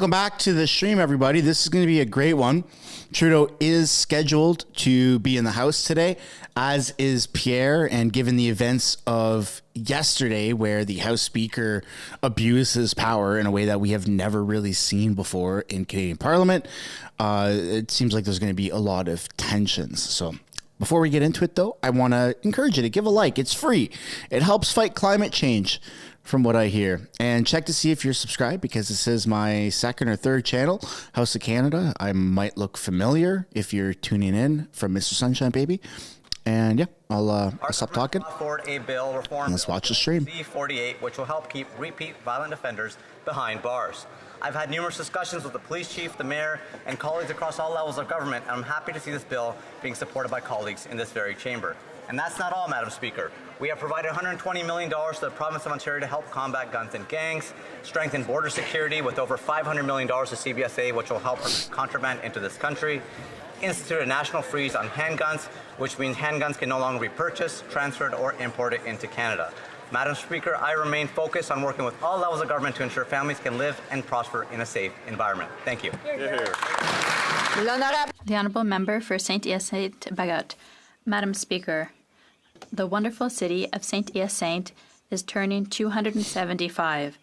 Welcome back to the stream, everybody. This is going to be a great one. Trudeau is scheduled to be in the House today, as is Pierre. And given the events of yesterday, where the House Speaker abused his power in a way that we have never really seen before in Canadian Parliament, it seems like there's going to be a lot of tensions. So before we get into it, though, I want to encourage you to give a like. It's free. It helps fight climate change, from what I hear. And check to see if you're subscribed, because this is my second or third channel, House of Canada. I might look familiar if you're tuning in from Mistersunshinebaby. And yeah, I'll stop talking. A bill reform. Let's watch the stream. C-48, which will help keep repeat violent offenders behind bars. I've had numerous discussions with the police chief, the mayor, and colleagues across all levels of government, and I'm happy to see this bill being supported by colleagues in this very chamber. And that's not all, Madam Speaker. We have provided $120 million to the province of Ontario to help combat guns and gangs, strengthen border security with over $500 million to CBSA, which will help contraband into this country, institute a national freeze on handguns, which means handguns can no longer be purchased, transferred, or imported into Canada. Madam Speaker, I remain focused on working with all levels of government to ensure families can live and prosper in a safe environment. Thank you. The Honourable Member for Saint-Hyacinthe-Bagot. Madam Speaker, the wonderful city of Saint-Hyacinthe is turning 275,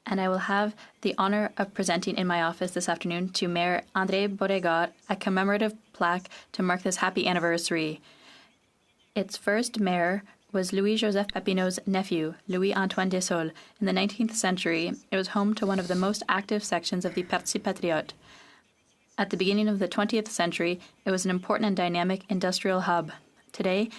and I will have the honour of presenting in my office this afternoon to Mayor André Beauregard a commemorative plaque to mark this happy anniversary. Its first mayor was Louis-Joseph Papineau's nephew, Louis-Antoine Dessaulles. In the 19th century, it was home to one of the most active sections of the Parti Patriote. At the beginning of the 20th century, it was an important and dynamic industrial hub. Today,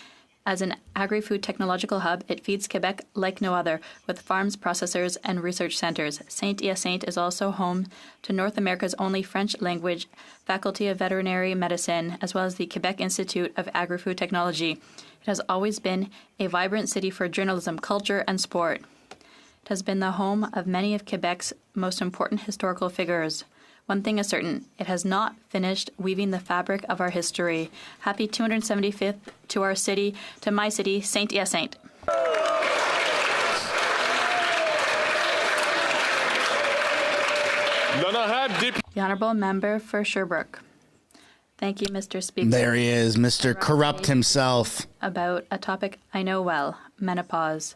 as an agri-food technological hub, it feeds Quebec like no other, with farms, processors, and research centres. Saint-Hyacinthe is also home to North America's only French-language Faculty of Veterinary Medicine, as well as the Quebec Institute of Agri-Food Technology. It has always been a vibrant city for journalism, culture, and sport. It has been the home of many of Quebec's most important historical figures. One thing is certain, it has not finished weaving the fabric of our history. Happy 275th to our city, to my city, Saint-Hyacinthe. The Honourable Member for Sherbrooke. Thank you, Mr. Speaker. There he is, Mr. Corrupt himself. About a topic I know well, menopause.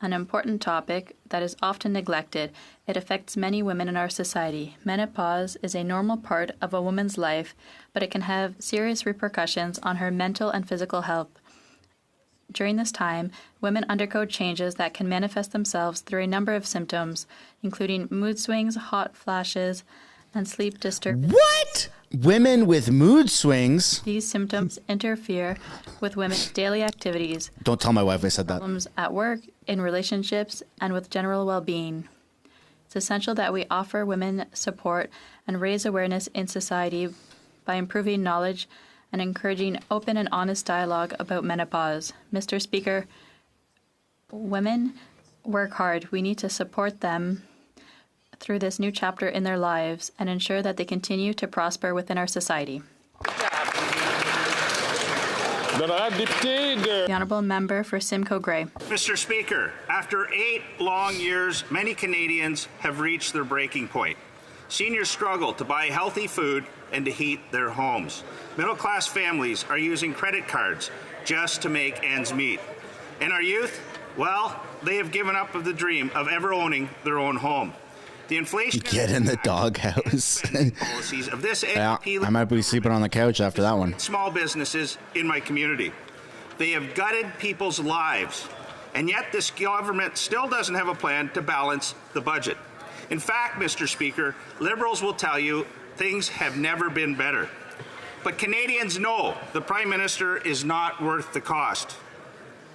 An important topic that is often neglected. It affects many women in our society. Menopause is a normal part of a woman's life, but it can have serious repercussions on her mental and physical health. During this time, women undergo changes that can manifest themselves through a number of symptoms, including mood swings, hot flashes, and sleep disturbance. What? Women with mood swings? These symptoms interfere with women's daily activities. Don't tell my wife I said that. Problems at work, in relationships, and with general well-being. It's essential that we offer women support and raise awareness in society by improving knowledge and encouraging open and honest dialogue about menopause. Mr. Speaker, women work hard. We need to support them through this new chapter in their lives and ensure that they continue to prosper within our society. The Honourable Member for Simcoe Grey. Mr. Speaker, after 8 long years, many Canadians have reached their breaking point. Seniors struggle to buy healthy food and to heat their homes. Middle-class families are using credit cards just to make ends meet. And our youth, well, they have given up of the dream of ever owning their own home. The inflation. Get in the doghouse. Policies of this Yeah, I might be sleeping on the couch after that one. Small businesses in my community. They have gutted people's lives, and yet this government still doesn't have a plan to balance the budget. In fact, Mr. Speaker, Liberals will tell you things have never been better. But Canadians know the Prime Minister is not worth the cost.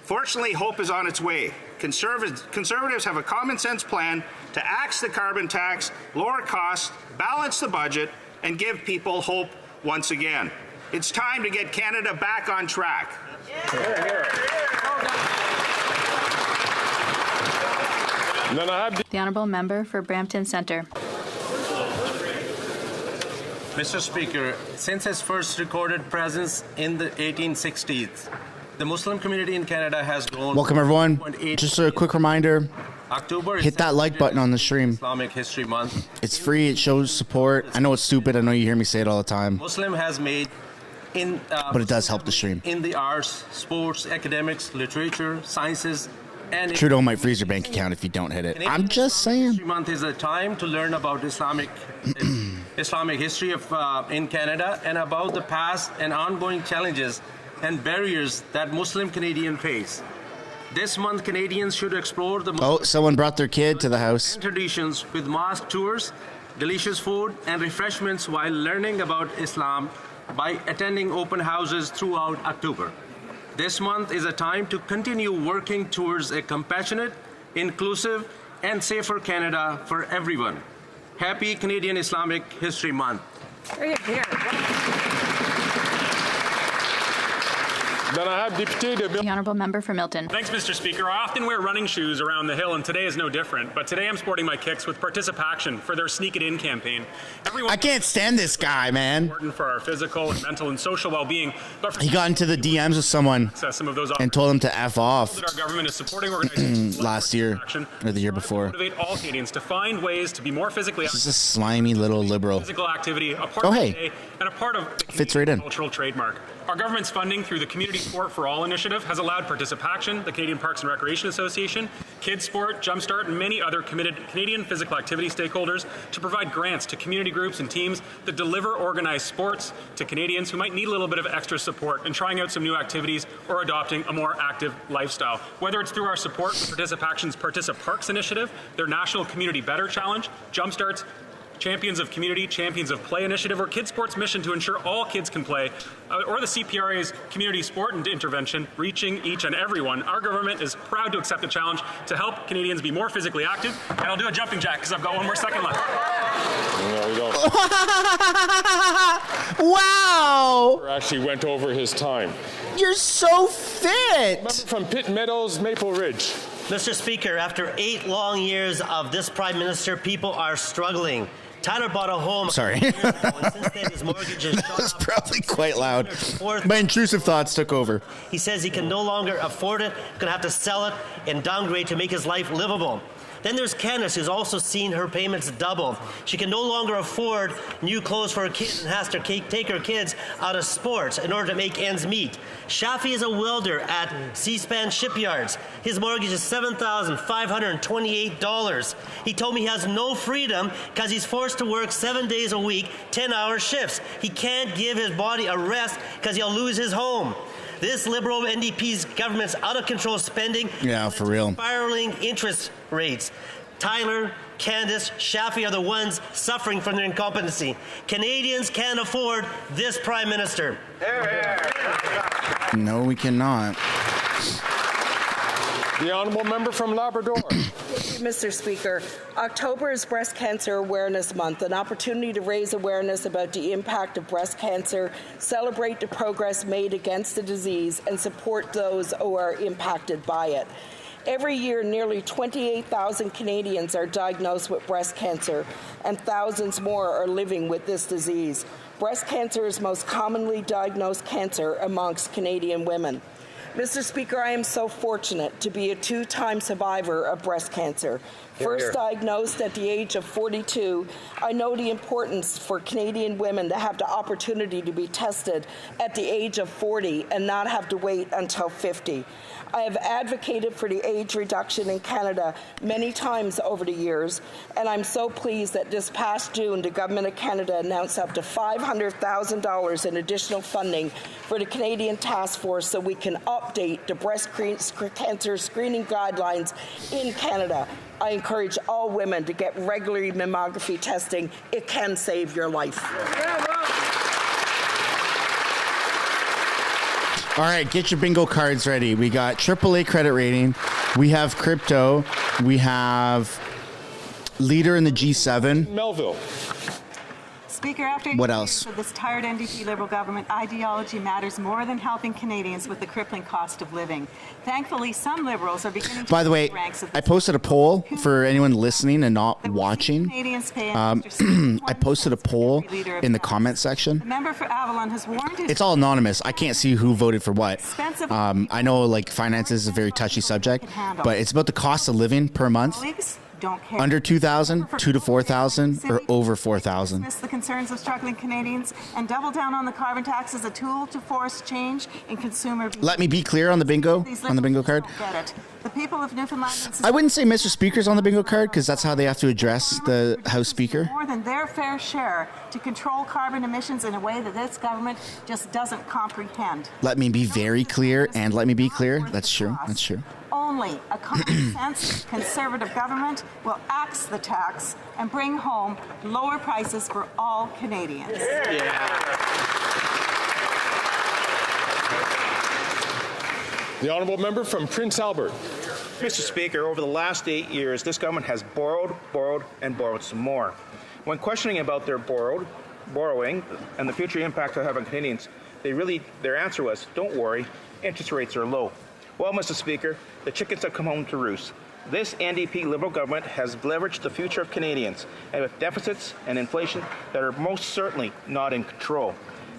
Fortunately, hope is on its way. Conservatives have a common-sense plan to axe the carbon tax, lower costs, balance the budget, and give people hope once again. It's time to get Canada back on track. The Honourable Member for Brampton Centre. Mr. Speaker, since its first recorded presence in the 1860s, the Muslim community in Canada has grown. Welcome, everyone. Just a quick reminder, October is Hit that like button on the stream. Islamic History Month. It's free. It shows support. I know it's stupid. I know you hear me say it all the time, Muslim has made but it does help the stream. in the arts, sports, academics, literature, sciences, and Trudeau might freeze your bank account if you don't hit it. I'm just saying. History Month is a time to learn about Islamic history in Canada and about the past and ongoing challenges and barriers that Muslim Canadians face. This month, Canadians should explore the Oh, someone brought their kid to the house. traditions with mosque tours, delicious food, and refreshments while learning about Islam by attending open houses throughout October. This month is a time to continue working towards a compassionate, inclusive, and safer Canada for everyone. Happy Canadian Islamic History Month. Very good, Pierre. Then I have Député de The Honourable Member for Milton. Thanks, Mr. Speaker. I often wear running shoes around the Hill, and today is no different. But today I'm sporting my kicks with Participaction for their Sneak It In campaign. Everyone I can't stand this guy, man. important for our physical and mental and social well-being, but for He got into the DMs with someone access some of those and told him to F off that our government is supporting organizations like last year Participaction or the year to before. motivate all Canadians to find ways to be more physically This active. is a slimy little liberal. Physical activity, a part Oh, of hey. the day, and a part of the Fits right in. cultural trademark. Our government's funding through the Community Sport for All initiative has allowed Participaction, the Canadian Parks and Recreation Association, Kids Sport, Jumpstart, and many other committed Canadian physical activity stakeholders to provide grants to community groups and teams that deliver organized sports to Canadians who might need a little bit of extra support in trying out some new activities or adopting a more active lifestyle. Whether it's through our support for Participaction's Participarks initiative, their National Community Better Challenge, Jumpstart's Champions of Community, Champions of Play initiative, or Kids Sports mission to ensure all kids can play, or the CPRA's Community Sport and Intervention, reaching each and everyone. Our government is proud to accept the challenge to help Canadians be more physically active, and I'll do a jumping jack because I've got one more second left. There we go. Wow! Actually went over his time. You're so fit! From Pitt Meadows, Maple Ridge. Mr. Speaker, after 8 long years of this Prime Minister, people are struggling. Tyler bought a home. Sorry. years ago, and since then his mortgage has That shot was up. probably quite loud. My intrusive thoughts took over. He says he can no longer afford it, gonna have to sell it and downgrade to make his life livable. Then there's Candace, who's also seen her payments double. She can no longer afford new clothes for her kids and has to take her kids out of sports in order to make ends meet. Shafi is a welder at Seaspan Shipyards. His mortgage is $7,528. He told me he has no freedom because he's forced to work 7 days a week, 10-hour shifts. He can't give his body a rest because he'll lose his home. This Liberal NDP's government's out-of-control spending, Yeah, for real. spiraling interest rates. Tyler, Candace, Shafi are the ones suffering from their incompetency. Canadians can't afford this Prime Minister. No, we cannot. The Honourable Member from Labrador. Mr. Speaker, October is Breast Cancer Awareness Month, an opportunity to raise awareness about the impact of breast cancer, celebrate the progress made against the disease, and support those who are impacted by it. Every year, nearly 28,000 Canadians are diagnosed with breast cancer, and thousands more are living with this disease. Breast cancer is most commonly diagnosed cancer amongst Canadian women. Mr. Speaker, I am so fortunate to be a 2-time survivor of breast cancer. First diagnosed at the age of 42, I know the importance for Canadian women to have the opportunity to be tested at the age of 40 and not have to wait until 50. I have advocated for the age reduction in Canada many times over the years, and I'm so pleased that this past June, the Government of Canada announced up to $500,000 in additional funding for the Canadian Task Force so we can update the breast cancer screening guidelines in Canada. I encourage all women to get regular mammography testing. It can save your life. All right, get your bingo cards ready. We got AAA credit rating. We have crypto. We have leader in the G7. Melville. Speaker, after What years else? of this tired NDP Liberal government, ideology matters more than helping Canadians with the crippling cost of living. Thankfully, some Liberals are beginning to By the way, join ranks of I this posted a poll for anyone listening and not that will see watching. Canadians pay I posted a poll in the comment The section. member for Avalon has warned his It's all anonymous. I can't see who voted for what. expensive I know like finances is a very touchy subject, but it's about the cost of living per month. colleagues don't care. Under 2,000, 2 to 4,000, or over 4,000. Dismiss the concerns of struggling Canadians and double down on the carbon tax as a tool to force change in consumer behavior. Let me be clear on the bingo card. Don't get it. The people of Newfoundland and I wouldn't say Mr. Speaker's on the bingo card because that's how they have to address the House Speaker. more than their fair share to control carbon emissions in a way that this government just doesn't comprehend. Let me be very clear, and let me be clear. That's true. That's true. Only a common sense conservative government will axe the tax and bring home lower prices for all Canadians. The honourable member from Prince Albert. Mr. Speaker, over the last 8 years, this government has borrowed, and borrowed some more. When questioning about their borrowing and the future impact it'll have on Canadians, their answer was, don't worry, interest rates are low. Well, Mr. Speaker, the chickens have come home to roost. This NDP Liberal government has leveraged the future of Canadians, and with deficits and inflation that are most certainly not in control.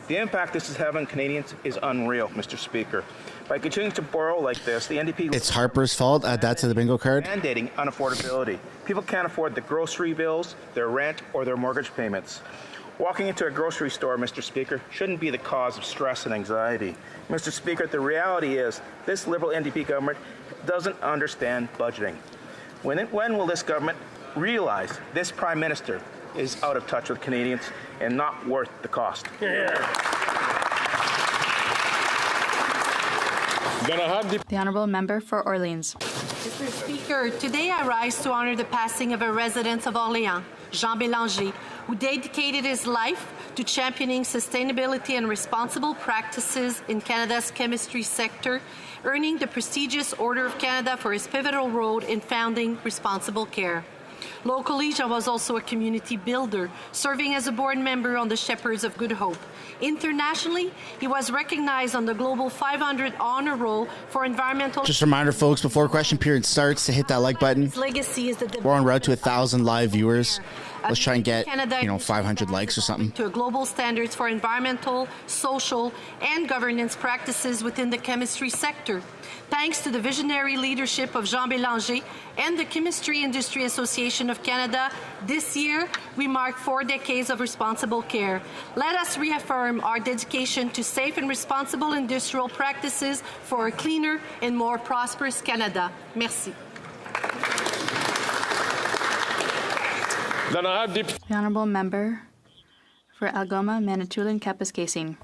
The impact this is having on Canadians is unreal, Mr. Speaker. By continuing to borrow like this, the NDP... It's Harper's fault. Add that to the bingo card. ...mandating unaffordability. People can't afford the grocery bills, their rent, or their mortgage payments. Walking into a grocery store, Mr. Speaker, shouldn't be the cause of stress and anxiety. Mr. Speaker, the reality is this Liberal NDP government doesn't understand budgeting. When will this government realize this Prime Minister is out of touch with Canadians and not worth the cost? The Honourable Member for Orleans. Mr. Speaker, today I rise to honor the passing of a resident of Orléans, Jean Bélanger, who dedicated his life to championing sustainability and responsible practices in Canada's chemistry sector, earning the prestigious Order of Canada for his pivotal role in founding Responsible Care. Locally, Jean was also a community builder, serving as a board member on the Shepherds of Good Hope. Internationally, he was recognized on the Global 500 Honor Roll for environmental... Just a reminder, folks, before question period starts, to hit that like button. His legacy is the We're on route to 1,000 live viewers. Let's try and get, 500 likes or something. To global standards for environmental, social, and governance practices within the chemistry sector. Thanks to the visionary leadership of Jean Bélanger and the Chemistry Industry Association of Canada, this year we mark 4 decades of responsible care. Let us reaffirm our dedication to safe and responsible industrial practices for a cleaner and more prosperous Canada. Merci. The Honourable Member for Algoma, Manitoulin, Kapuskasing.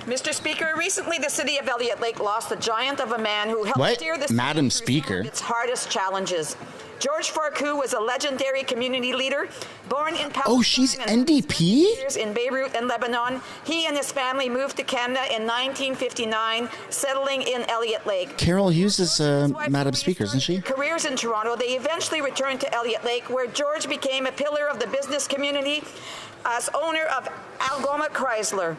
Mr. Speaker, recently the city of Elliott Lake lost a giant of a man who helped steer the city Madam through Speaker. some of its hardest challenges. George Forcu was a legendary community leader, born in Palestine. Oh, she's NDP? In Beirut and Lebanon. He and his family moved to Canada in 1959, settling in Elliott Lake. Carol Hughes is Madam Speaker, isn't she? Careers in Toronto, they eventually returned to Elliott Lake, where George became a pillar of the business community as owner of Algoma Chrysler.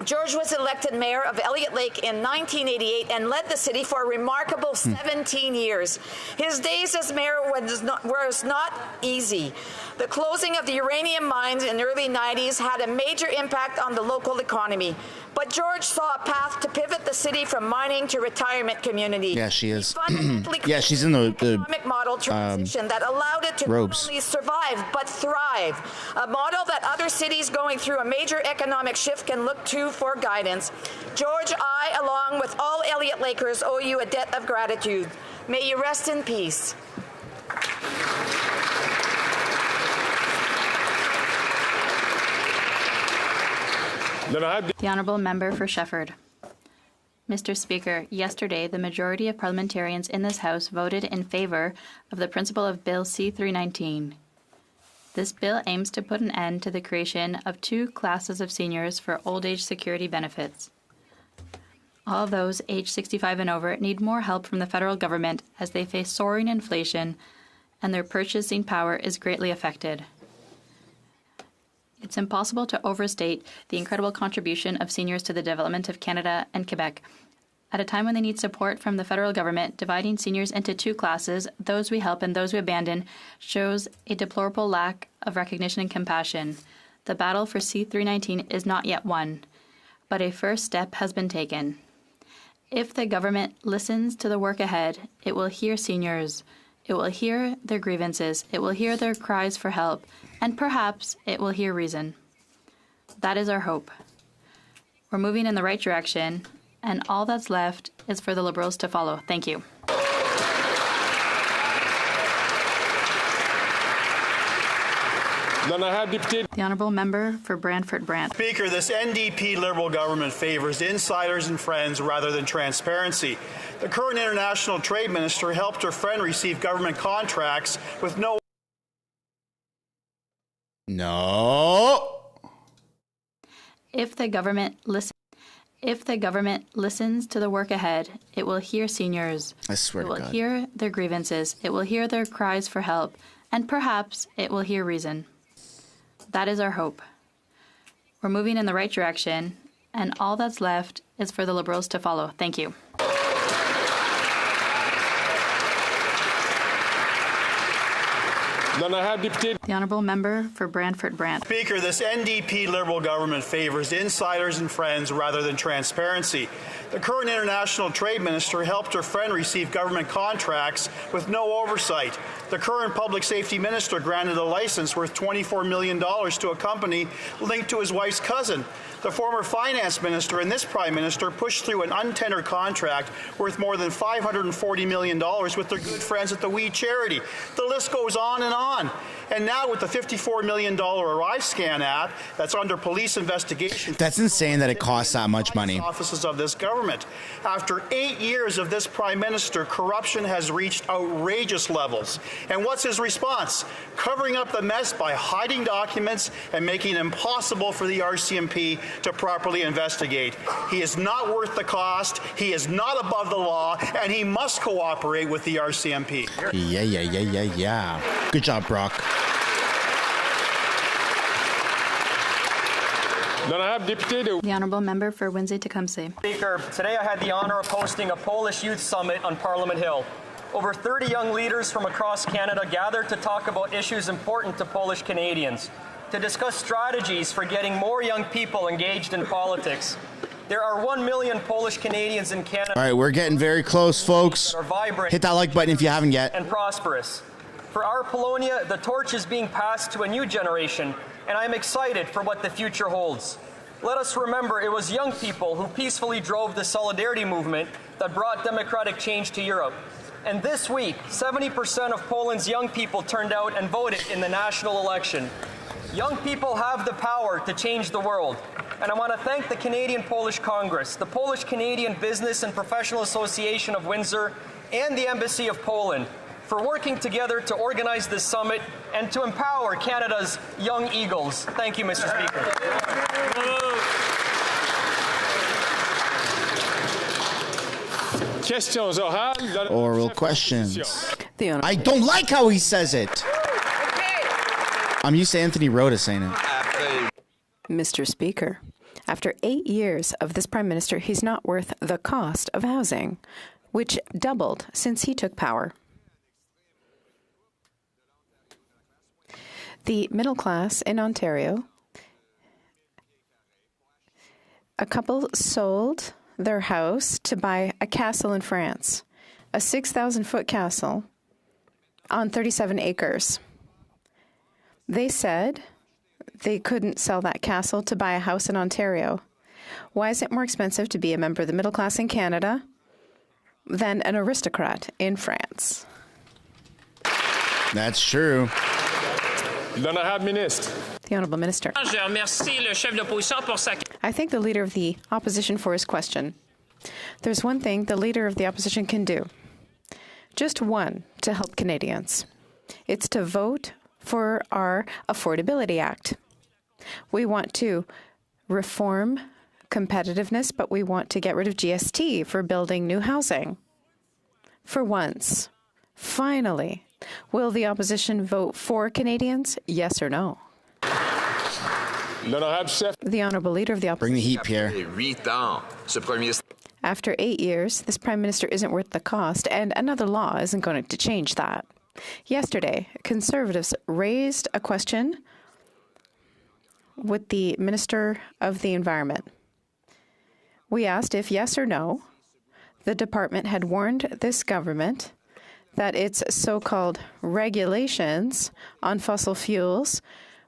George was elected mayor of Elliott Lake in 1988 and led the city for a remarkable 17 years. His days as mayor was not easy. The closing of the uranium mines in the early 90s had a major impact on the local economy. But George saw a path to pivot the city from mining to retirement community. Yeah, she is. Yeah, she's in the economic model transition that allowed it to robes. not only survive but thrive. A model that other cities going through a major economic shift can look to for guidance. George, I, along with all Elliott Lakers, owe you a debt of gratitude. May you rest in peace. The Honourable Member for Shefford. Mr. Speaker, yesterday the majority of parliamentarians in this House voted in favour of the principle of Bill C-319. This bill aims to put an end to the creation of 2 classes of seniors for old age security benefits. All those aged 65 and over need more help from the federal government as they face soaring inflation and their purchasing power is greatly affected. It's impossible to overstate the incredible contribution of seniors to the development of Canada and Quebec. At a time when they need support from the federal government, dividing seniors into two classes, those we help and those we abandon, shows a deplorable lack of recognition and compassion. The battle for C-319 is not yet won, but a first step has been taken. If the government listens to the work ahead, it will hear seniors. It will hear their grievances. It will hear their cries for help. And perhaps it will hear reason. That is our hope. We're moving in the right direction, and all that's left is for the Liberals to follow. Thank you. The Honourable Member for Brantford-Brant. Speaker, this NDP Liberal government favours insiders and friends rather than transparency. The current international trade minister helped her friend receive government contracts with no... If the government listens to the work ahead, it will hear seniors. I swear to God. It will hear their grievances. It will hear their cries for help. And perhaps it will hear reason. That is our hope. We're moving in the right direction, and all that's left is for the Liberals to follow. Thank you. The Honourable Member for Brantford-Brant. Speaker, this NDP Liberal government favours insiders and friends rather than transparency. The current international trade minister helped her friend receive government contracts with no oversight. The current public safety minister granted a license worth $24 million to a company linked to his wife's cousin. The former finance minister and this prime minister pushed through an untendered contract worth more than $540 million with their good friends at the We Charity. The list goes on and on. And now with the $54 million ArriveScan app that's under police investigation. That's insane that it costs that much money. Offices of this government. After 8 years of this prime minister, corruption has reached outrageous levels. And what's his response? Covering up the mess by hiding documents and making it impossible for the RCMP to properly investigate. He is not worth the cost, he is not above the law, and he must cooperate with the RCMP. Yeah. Good job, Brock. The Honourable Member for Windsor-Tecumseh. Speaker, today I had the honour of hosting a Polish Youth Summit on Parliament Hill. Over 30 young leaders from across Canada gathered to talk about issues important to Polish Canadians, to discuss strategies for getting more young people engaged in politics. There are 1 million Polish Canadians in Canada. All right, we're getting very close, folks. Hit that like button if you haven't yet. And prosperous. For our Polonia, the torch is being passed to a new generation, and I'm excited for what the future holds. Let us remember it was young people who peacefully drove the Solidarity movement that brought democratic change to Europe. And this week, 70% of Poland's young people turned out and voted in the national election. Young people have the power to change the world. And I want to thank the Canadian-Polish Congress, the Polish-Canadian Business and Professional Association of Windsor, and the Embassy of Poland for working together to organize this summit and to empower Canada's young eagles. Thank you, Mr. Speaker. Oral questions. I don't like how he says it. I'm used to Anthony Rhoda saying it. Mr. Speaker, after 8 years of this Prime Minister, he's not worth the cost of housing, which doubled since he took power. The middle class in Ontario, a couple sold their house to buy a castle in France, a 6,000-foot castle on 37 acres. They said they couldn't sell that castle to buy a house in Ontario. Why is it more expensive to be a member of the middle class in Canada than an aristocrat in France? That's true. The Honourable Minister. I thank the Leader of the Opposition for his question. There's one thing the Leader of the Opposition can do. Just one to help Canadians. It's to vote for our Affordability Act. We want to reform competitiveness, but we want to get rid of GST for building new housing. For once, finally, will the opposition vote for Canadians? Yes or no? The Honourable Leader of the Opposition. Bring the heat, Pierre. After 8 years, this Prime Minister isn't worth the cost, and another law isn't going to change that. Yesterday, Conservatives raised a question with the Minister of the Environment. We asked if, yes or no, the department had warned this government that its so-called regulations on fossil fuels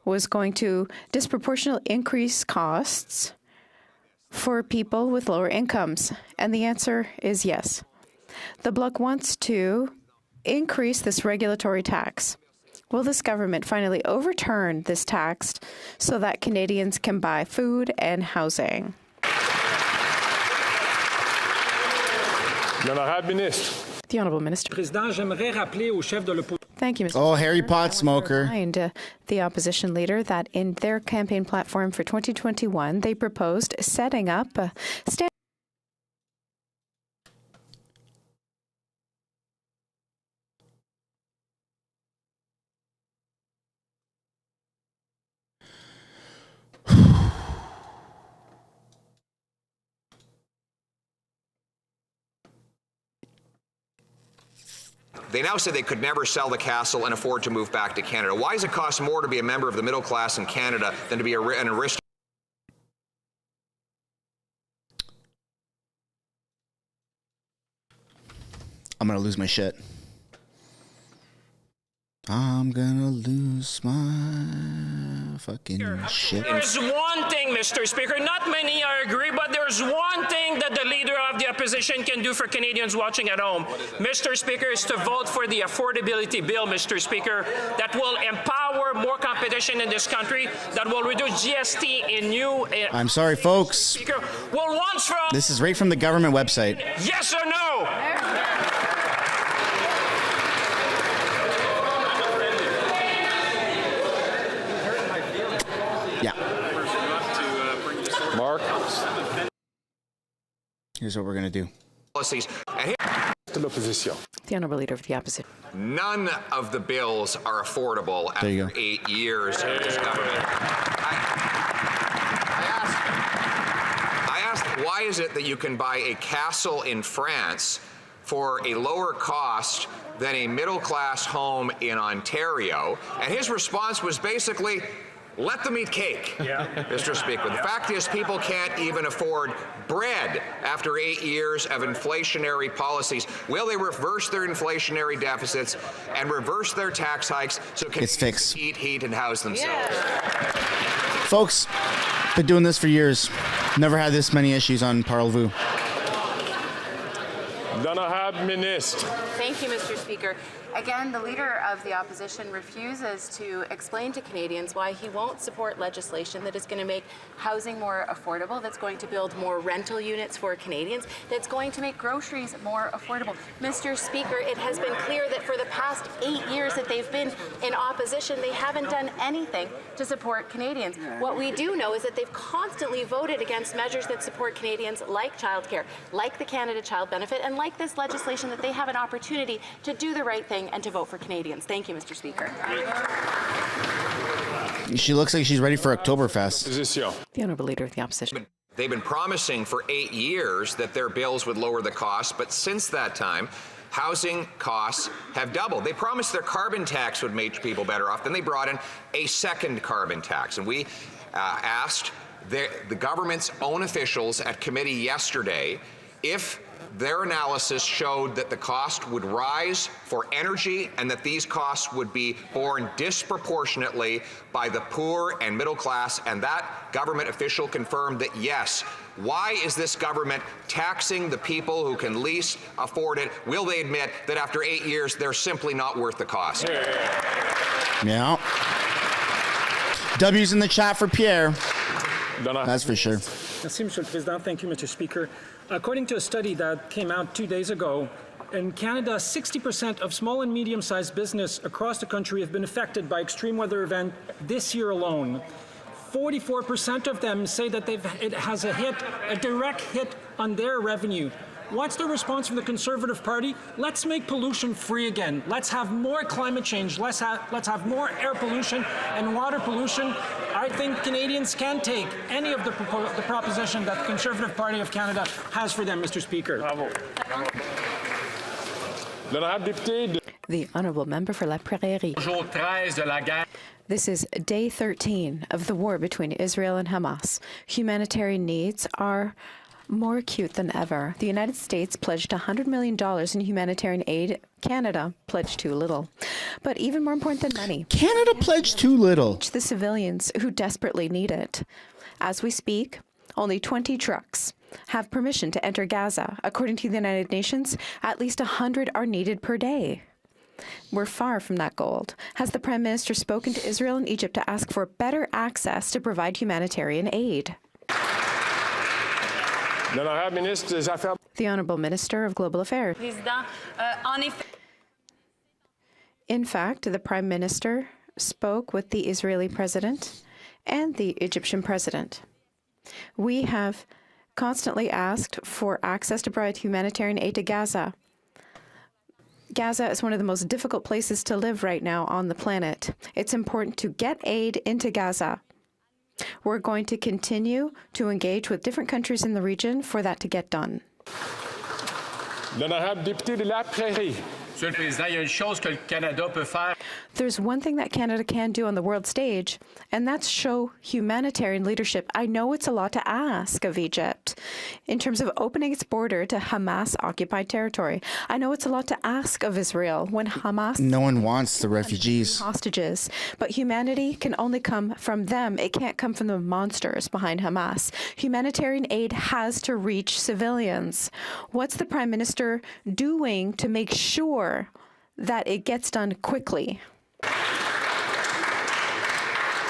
was going to disproportionately increase costs for people with lower incomes. And the answer is yes. The Bloc wants to increase this regulatory tax. Will this government finally overturn this tax so that Canadians can buy food and housing? The Honourable Minister. Thank you, Mr. Oh, Harry Pot smoker. Remind the opposition leader that in their campaign platform for 2021, they proposed setting up a They now say they could never sell the castle and afford to move back to Canada. Why does it cost more to be a member of the middle class in Canada than to be an aristocrat? I'm going to lose my shit. I'm gonna lose my fucking shit. There's one thing, Mr. Speaker, not many I agree, but there's one thing that the Leader of the Opposition can do for Canadians watching at home, Mr. Speaker, is to vote for the affordability bill, Mr. Speaker, that will empower more competition in this country, that will reduce GST in new... I'm sorry, folks. Speaker, will once from... This is right from the government website. Yes or no? Yeah. Mark. Here's what we're going to do. Policies. The Honourable Leader of the Opposition. None of the bills are affordable after 8 years of this government. I asked, why is it that you can buy a castle in France for a lower cost than a middle-class home in Ontario? And his response was basically, let them eat cake, Mr. Speaker. The fact is people can't even afford bread after 8 years of inflationary policies. Will they reverse their inflationary deficits and reverse their tax hikes so Canadians eat, heat, and house themselves? Folks, been doing this for years. Never had this many issues on Parle-vous. Thank you, Mr. Speaker. Again, the Leader of the Opposition refuses to explain to Canadians why he won't support legislation that is going to make housing more affordable, that's going to build more rental units for Canadians, that's going to make groceries more affordable. Mr. Speaker, it has been clear that for the past 8 years that they've been in opposition, they haven't done anything to support Canadians. What we do know is that they've constantly voted against measures that support Canadians, like childcare, like the Canada Child Benefit, and like this legislation that they have an opportunity to do the right thing and to vote for Canadians. Thank you, Mr. Speaker. She looks like she's ready for Oktoberfest. The Honourable Leader of the Opposition. They've been promising for 8 years that their bills would lower the cost, but since that time, housing costs have doubled. They promised their carbon tax would make people better off. Then they brought in a second carbon tax. And we asked the government's own officials at committee yesterday if their analysis showed that the cost would rise for energy and that these costs would be borne disproportionately by the poor and middle class, and that government official confirmed that yes. Why is this government taxing the people who can least afford it? Will they admit that after 8 years they're simply not worth the cost? Yeah. W's in the chat for Pierre. That's for sure. Merci, Monsieur le Président. Thank you, Mr. Speaker. According to a study that came out 2 days ago, in Canada, 60% of small and medium-sized business across the country have been affected by extreme weather event this year alone. 44% of them say that it has a direct hit on their revenue. What's the response from the Conservative Party? Let's make pollution free again. Let's have more climate change. Let's have more air pollution and water pollution. I think Canadians can take any of the proposition that the Conservative Party of Canada has for them, Mr. Speaker. Bravo. The Honourable Member for La Prairie. This is day 13 of the war between Israel and Hamas. Humanitarian needs are more acute than ever. The United States pledged $100 million in humanitarian aid. Canada pledged too little. But even more important than money, Canada pledged too little. The civilians who desperately need it. As we speak, only 20 trucks have permission to enter Gaza. According to the United Nations, at least 100 are needed per day. We're far from that goal. Has the Prime Minister spoken to Israel and Egypt to ask for better access to provide humanitarian aid? The Honourable Minister of Global Affairs. In fact, the Prime Minister spoke with the Israeli President and the Egyptian President. We have constantly asked for access to provide humanitarian aid to Gaza. Gaza is one of the most difficult places to live right now on the planet. It's important to get aid into Gaza. We're going to continue to engage with different countries in the region for that to get done. Monsieur le Président, il y a une chose que le Canada peut faire. There's one thing that Canada can do on the world stage, and that's show humanitarian leadership. I know it's a lot to ask of Egypt in terms of opening its border to Hamas-occupied territory. I know it's a lot to ask of Israel when Hamas... No one wants the refugees. ...hostages. But humanity can only come from them. It can't come from the monsters behind Hamas. Humanitarian aid has to reach civilians. What's the Prime Minister doing to make sure that it gets done quickly?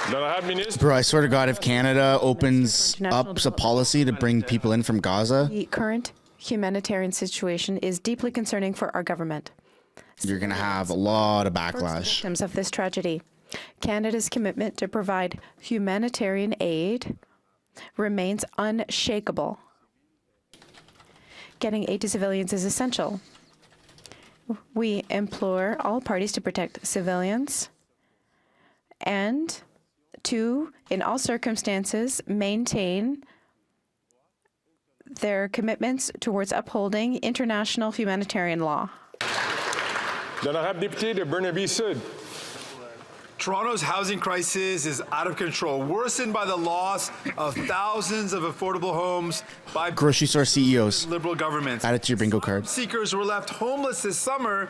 Bro, I swear to God, if Canada opens up a policy to bring people in from Gaza, the current humanitarian situation is deeply concerning for our government. You're going to have a lot of backlash. Victims of this tragedy. Canada's commitment to provide humanitarian aid remains unshakable. Getting aid to civilians is essential. We implore all parties to protect civilians and to, in all circumstances, maintain their commitments towards upholding international humanitarian law. L'honorable député de Burnaby-Sud. Toronto's housing crisis is out of control, worsened by the loss of thousands of affordable homes by grocery store CEOs. Liberal governments. Add it to your bingo card. Seekers were left homeless this summer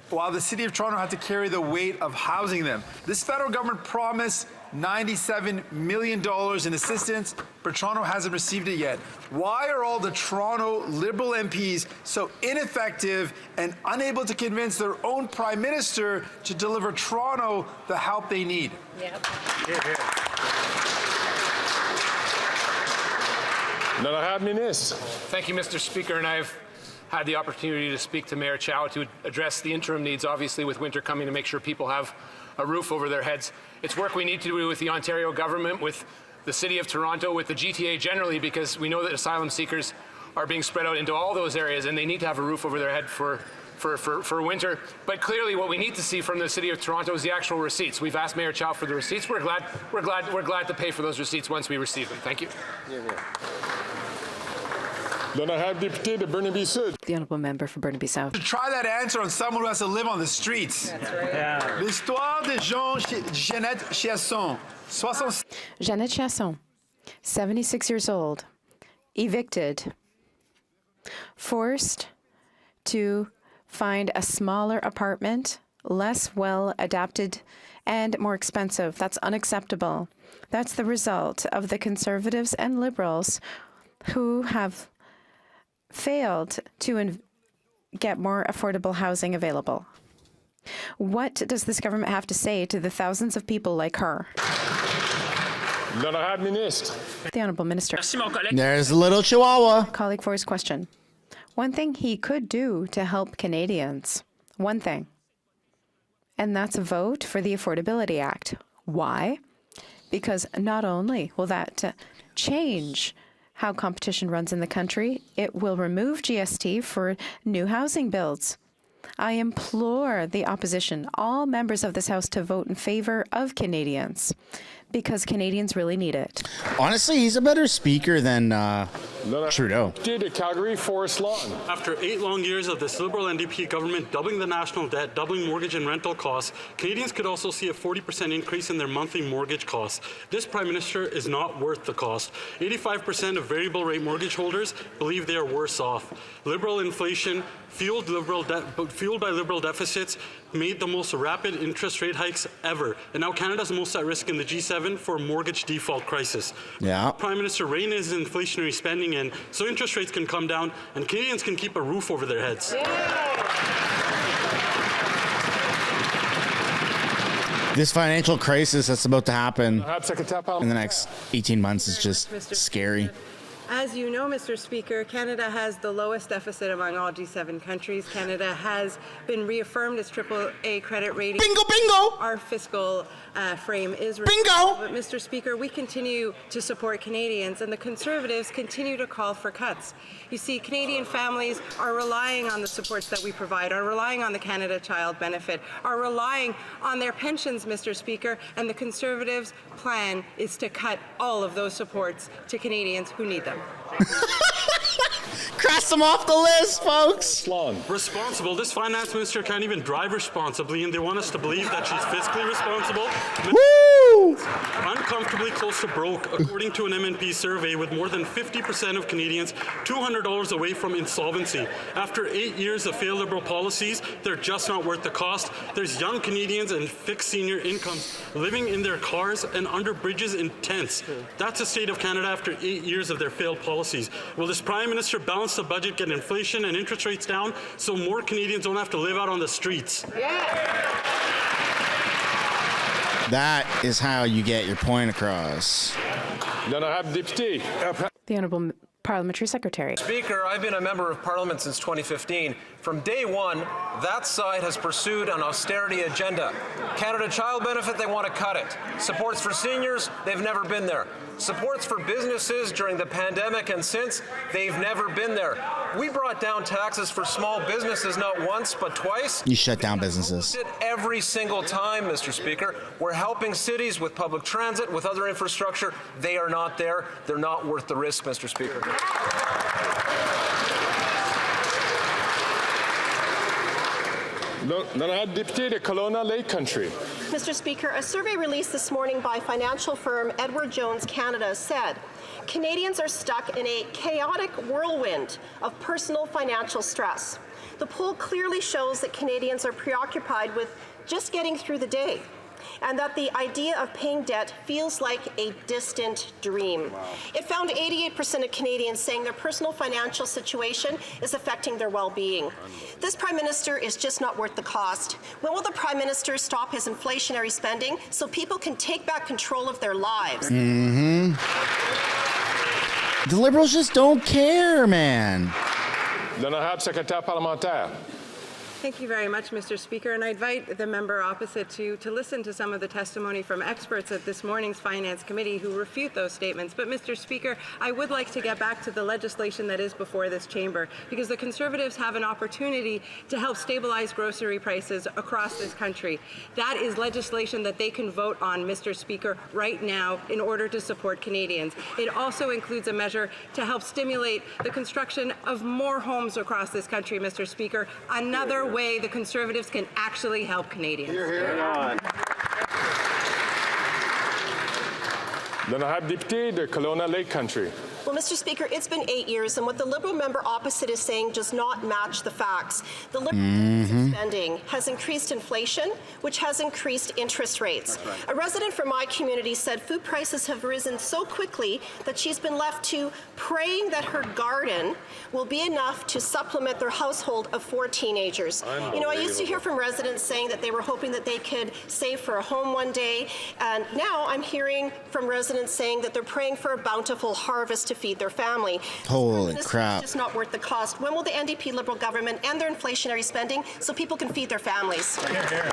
while the City of Toronto had to carry the weight of housing them. This federal government promised $97 million in assistance, but Toronto hasn't received it yet. Why are all the Toronto Liberal MPs so ineffective and unable to convince their own Prime Minister to deliver Toronto the help they need? Yep. Thank you, Mr. Speaker, and I've had the opportunity to speak to Mayor Chow to address the interim needs, obviously, with winter coming, to make sure people have a roof over their heads. It's work we need to do with the Ontario government, with the City of Toronto, with the GTA generally, because we know that asylum seekers are being spread out into all those areas, and they need to have a roof over their head for winter. But clearly, what we need to see from the City of Toronto is the actual receipts. We've asked Mayor Chow for the receipts. We're glad to pay for those receipts once we receive them. Thank you. L'honorable député de Burnaby-Sud. The honourable member for Burnaby South. To try that answer on someone who has to live on the streets. That's right. Yeah. L'histoire de Jeannette Chasson. Jeannette Chasson, 76 years old, evicted, forced to find a smaller apartment, less well adapted and more expensive. That's unacceptable. That's the result of the Conservatives and Liberals who have failed to get more affordable housing available. What does this government have to say to the thousands of people like her? The Honourable Minister. There's a little chihuahua. Colleague for his question. One thing he could do to help Canadians, one thing, and that's a vote for the Affordability Act. Why? Because not only will that change how competition runs in the country, it will remove GST for new housing builds. I implore the opposition, all members of this House, to vote in favour of Canadians, because Canadians really need it. Honestly, he's a better speaker than Trudeau. To Calgary, Forest Lawn. After 8 long years of this Liberal NDP government doubling the national debt, doubling mortgage and rental costs, Canadians could also see a 40% increase in their monthly mortgage costs. This Prime Minister is not worth the cost. 85% of variable rate mortgage holders believe they are worse off. Liberal inflation, fueled by Liberal deficits, made the most rapid interest rate hikes ever. And now Canada's most at risk in the G7 for a mortgage default crisis. Yeah. Prime Minister rein his inflationary spending in so interest rates can come down and Canadians can keep a roof over their heads. This financial crisis that's about to happen in the next 18 months is just scary. As you know, Mr. Speaker, Canada has the lowest deficit among all G7 countries. Canada has been reaffirmed as AAA credit rating. Bingo, bingo! Our fiscal frame is bingo. But, Mr. Speaker, we continue to support Canadians, and the Conservatives continue to call for cuts. You see, Canadian families are relying on the supports that we provide, are relying on the Canada Child Benefit, are relying on their pensions, Mr. Speaker, and the Conservatives' plan is to cut all of those supports to Canadians who need them. Cross them off the list, folks. Responsible. This finance minister can't even drive responsibly, and they want us to believe that she's fiscally responsible. Woo! Uncomfortably close to broke, according to an MNP survey, with more than 50% of Canadians $200 away from insolvency. After 8 years of failed Liberal policies, they're just not worth the cost. There's young Canadians and fixed senior incomes living in their cars and under bridges in tents. That's the state of Canada after 8 years of their failed policies. Will this Prime Minister balance the budget, get inflation and interest rates down so more Canadians don't have to live out on the streets? That is how you get your point across. The Honourable Parliamentary Secretary. Speaker, I've been a member of Parliament since 2015. From day one, that side has pursued an austerity agenda. Canada Child Benefit, they want to cut it. Supports for seniors, they've never been there. Supports for businesses during the pandemic and since, they've never been there. We brought down taxes for small businesses not once, but twice. You shut down businesses. Every single time, Mr. Speaker. We're helping cities with public transit, with other infrastructure. They are not there. They're not worth the risk, Mr. Speaker. Député de Kelowna Lake Country. Mr. Speaker, a survey released this morning by financial firm Edward Jones Canada said Canadians are stuck in a chaotic whirlwind of personal financial stress. The poll clearly shows that Canadians are preoccupied with just getting through the day, and that the idea of paying debt feels like a distant dream. Wow. It found 88% of Canadians saying their personal financial situation is affecting their well-being. This Prime Minister is just not worth the cost. When will the Prime Minister stop his inflationary spending so people can take back control of their lives? Mm-hmm. The Liberals just don't care, man. L'honorable secrétaire parlementaire. Thank you very much, Mr. Speaker, and I invite the member opposite to listen to some of the testimony from experts at this morning's Finance Committee who refute those statements. But, Mr. Speaker, I would like to get back to the legislation that is before this chamber, because the Conservatives have an opportunity to help stabilize grocery prices across this country. That is legislation that they can vote on, Mr. Speaker, right now in order to support Canadians. It also includes a measure to help stimulate the construction of more homes across this country, Mr. Speaker. Another way the Conservatives can actually help Canadians. L'honorable député de Kelowna Lake Country. Well, Mr. Speaker, it's been 8 years, and what the Liberal member opposite is saying does not match the facts. The Liberal spending has increased inflation, which has increased interest rates. Right. A resident from my community said food prices have risen so quickly that she's been left to praying that her garden will be enough to supplement their household of 4 teenagers. You know, I used to hear from residents saying that they were hoping that they could save for a home one day, and now I'm hearing from residents saying that they're praying for a bountiful harvest to feed their family. Holy crap. It's just not worth the cost. When will the NDP Liberal government end their inflationary spending so people can feed their families? Here, here.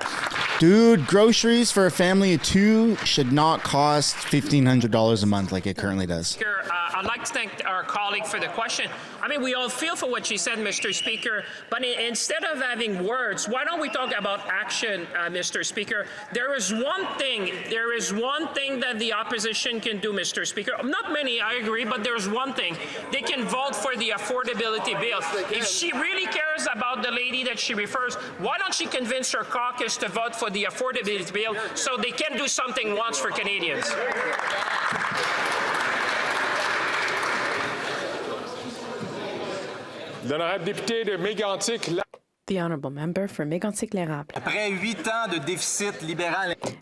Dude, groceries for a family of two should not cost $1,500 a month like it currently does. I'd like to thank our colleague for the question. I mean, we all feel for what she said, Mr. Speaker, but instead of having words, why don't we talk about action, Mr. Speaker? There is one thing that the opposition can do, Mr. Speaker. Not many, I agree, but there's one thing. They can vote for the affordability bill. If she really cares about the lady that she refers, why don't she convince her caucus to vote for the affordability bill so they can do something once for Canadians? The honourable member for Mégantic-L'Érable.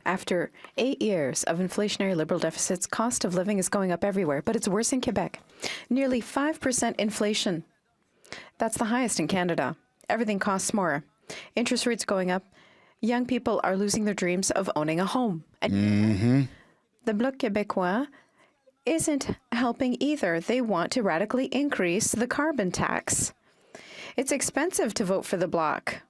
After 8 years of inflationary Liberal deficits, cost of living is going up everywhere, but it's worse in Quebec. Nearly 5% inflation. That's the highest in Canada. Everything costs more. Interest rates going up. Young people are losing their dreams of owning a home. And the Bloc Québécois isn't helping either. They want to radically increase the carbon tax. It's expensive to vote for the Bloc.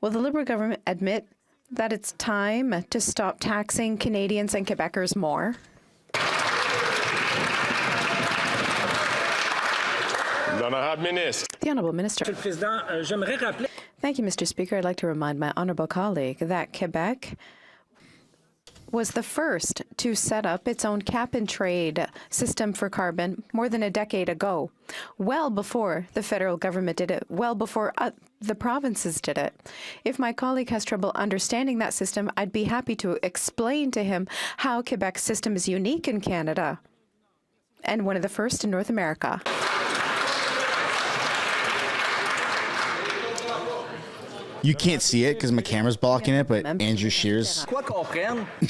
Will the Liberal government admit that it's time to stop taxing Canadians and Quebecers more? The Honourable Minister. Thank you, Mr. Speaker. I'd like to remind my honourable colleague that Quebec was the first to set up its own cap-and-trade system for carbon more than a decade ago, well before the federal government did it, well before the provinces did it. If my colleague has trouble understanding that system, I'd be happy to explain to him how Quebec's system is unique in Canada and one of the first in North America. You can't see it because my camera's blocking it, but Andrew Scheer's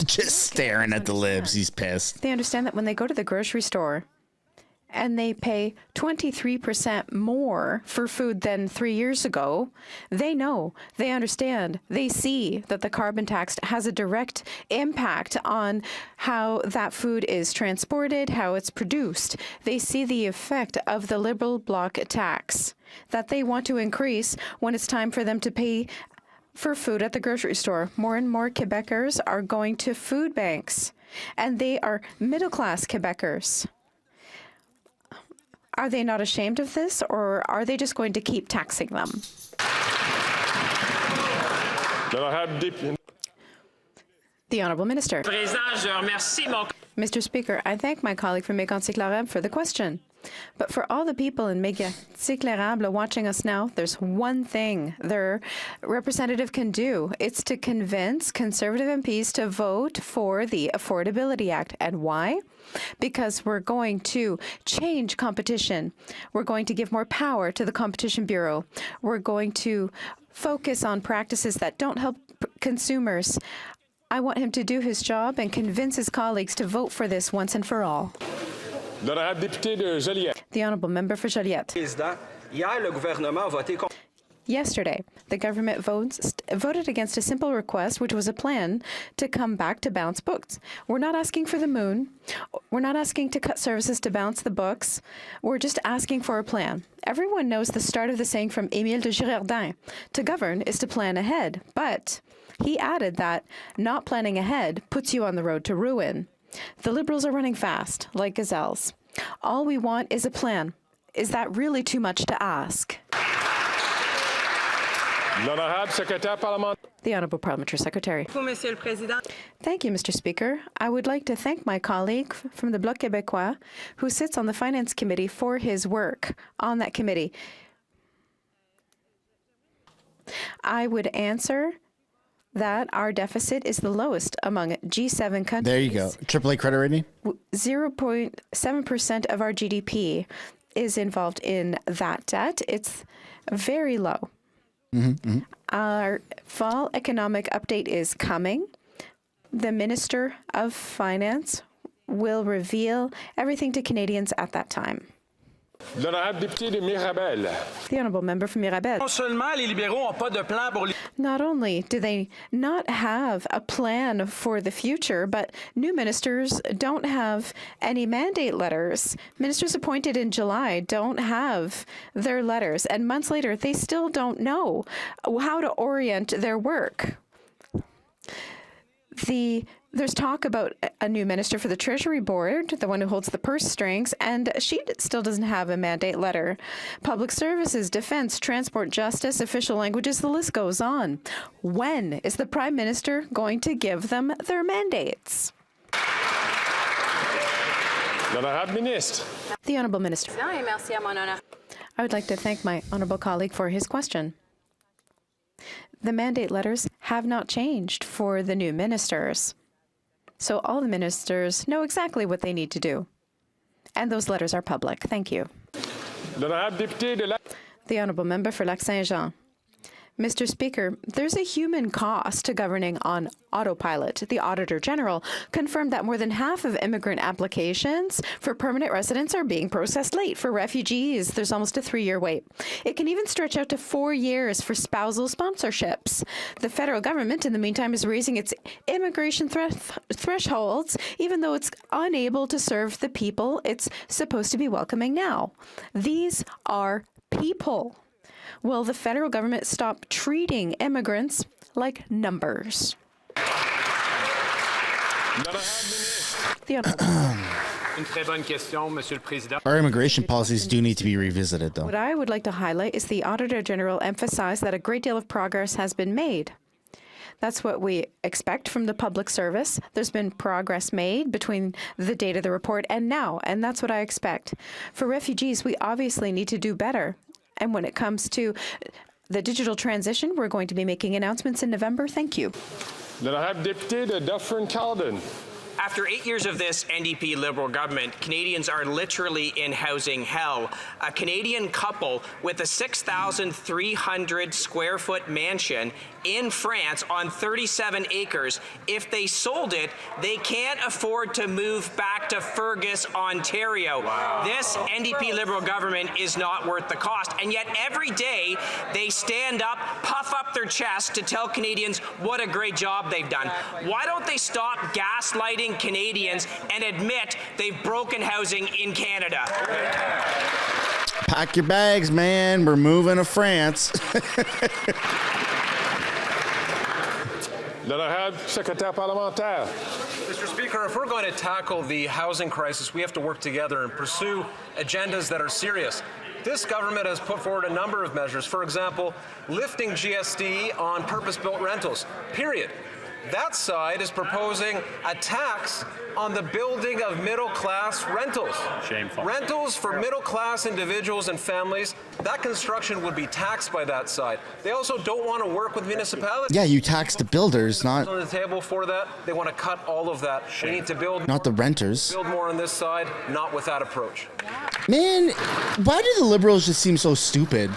just staring at the libs. He's pissed. They understand that when they go to the grocery store and they pay 23% more for food than 3 years ago, they know, they understand, they see that the carbon tax has a direct impact on how that food is transported, how it's produced. They see the effect of the Liberal Bloc tax that they want to increase when it's time for them to pay for food at the grocery store. More and more Quebecers are going to food banks, and they are middle-class Quebecers. Are they not ashamed of this, or are they just going to keep taxing them? The Honourable Minister. Mr. Speaker, I thank my colleague from Mégantic-L'Érable for the question. But for all the people in Mégantic-L'Érable watching us now, there's one thing their representative can do. It's to convince Conservative MPs to vote for the Affordability Act. And why? Because we're going to change competition. We're going to give more power to the Competition Bureau. We're going to focus on practices that don't help consumers. I want him to do his job and convince his colleagues to vote for this once and for all. The Honourable Member for Joliette. Yesterday, the government voted against a simple request, which was a plan to come back to balance books. We're not asking for the moon. We're not asking to cut services to balance the books. We're just asking for a plan. Everyone knows the start of the saying from Émile de Girardin, to govern is to plan ahead. But he added that not planning ahead puts you on the road to ruin. The Liberals are running fast, like gazelles. All we want is a plan. Is that really too much to ask? The Honourable Parliamentary Secretary. Thank you, Mr. Speaker. I would like to thank my colleague from the Bloc Québécois who sits on the Finance Committee for his work on that committee. I would answer that our deficit is the lowest among G7 countries. There you go. AAA credit rating? 0.7% of our GDP is involved in that debt. It's very low. Our fall economic update is coming. The Minister of Finance will reveal everything to Canadians at that time. The Honourable Member from Mirabel. Not only do they not have a plan for the future, but new ministers don't have any mandate letters. Ministers appointed in July don't have their letters, and months later, they still don't know how to orient their work. There's talk about a new minister for the Treasury Board, the one who holds the purse strings, and she still doesn't have a mandate letter. Public services, defense, transport, justice, official languages, the list goes on. When is the Prime Minister going to give them their mandates? The Honourable Minister. I would like to thank my honourable colleague for his question. The mandate letters have not changed for the new ministers. So all the ministers know exactly what they need to do. And those letters are public. Thank you. The Honourable Member for Lac-Saint-Jean. Mr. Speaker, there's a human cost to governing on autopilot. The Auditor General confirmed that more than half of immigrant applications for permanent residence are being processed late. For refugees, there's almost a 3-year wait. It can even stretch out to 4 years for spousal sponsorships. The federal government, in the meantime, is raising its immigration thresholds, even though it's unable to serve the people it's supposed to be welcoming now. These are people. Will the federal government stop treating immigrants like numbers? Our immigration policies do need to be revisited, though. What I would like to highlight is the Auditor General emphasized that a great deal of progress has been made. That's what we expect from the public service. There's been progress made between the date of the report and now, and that's what I expect. For refugees, we obviously need to do better. And when it comes to the digital transition, we're going to be making announcements in November. Thank you. After 8 years of this NDP Liberal government, Canadians are literally in housing hell. A Canadian couple with a 6,300 square foot mansion in France on 37 acres, if they sold it, they can't afford to move back to Fergus, Ontario. Wow. This NDP Liberal government is not worth the cost, and yet every day they stand up, puff up their chest to tell Canadians what a great job they've done. Why don't they stop gaslighting Canadians and admit they've broken housing in Canada? Pack your bags, man. We're moving to France. Mr. Speaker, if we're going to tackle the housing crisis, we have to work together and pursue agendas that are serious. This government has put forward a number of measures. For example, lifting GST on purpose-built rentals, period. That side is proposing a tax on the building of middle-class rentals. Shameful. Rentals for middle-class individuals and families, that construction would be taxed by that side. They also don't want to work with municipalities. Yeah, you tax the builders, not... On the table for that, they want to cut all of that. We need to build... Not the renters. Build more on this side, not with that approach. Man, why do the Liberals just seem so stupid?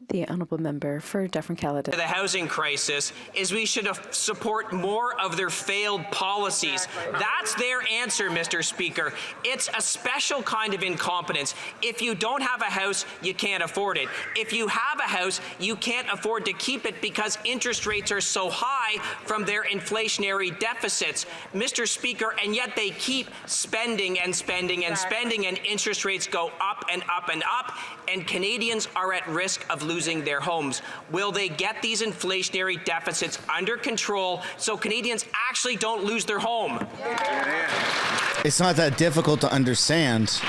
The Honourable Member for Dufferin-Caledon. The housing crisis is we should support more of their failed policies. That's their answer, Mr. Speaker. It's a special kind of incompetence. If you don't have a house, you can't afford it. If you have a house, you can't afford to keep it because interest rates are so high from their inflationary deficits. Mr. Speaker, and yet they keep spending and spending and spending, and interest rates go up and up and up, and Canadians are at risk of losing their homes. Will they get these inflationary deficits under control so Canadians actually don't lose their home? It's not that difficult to understand.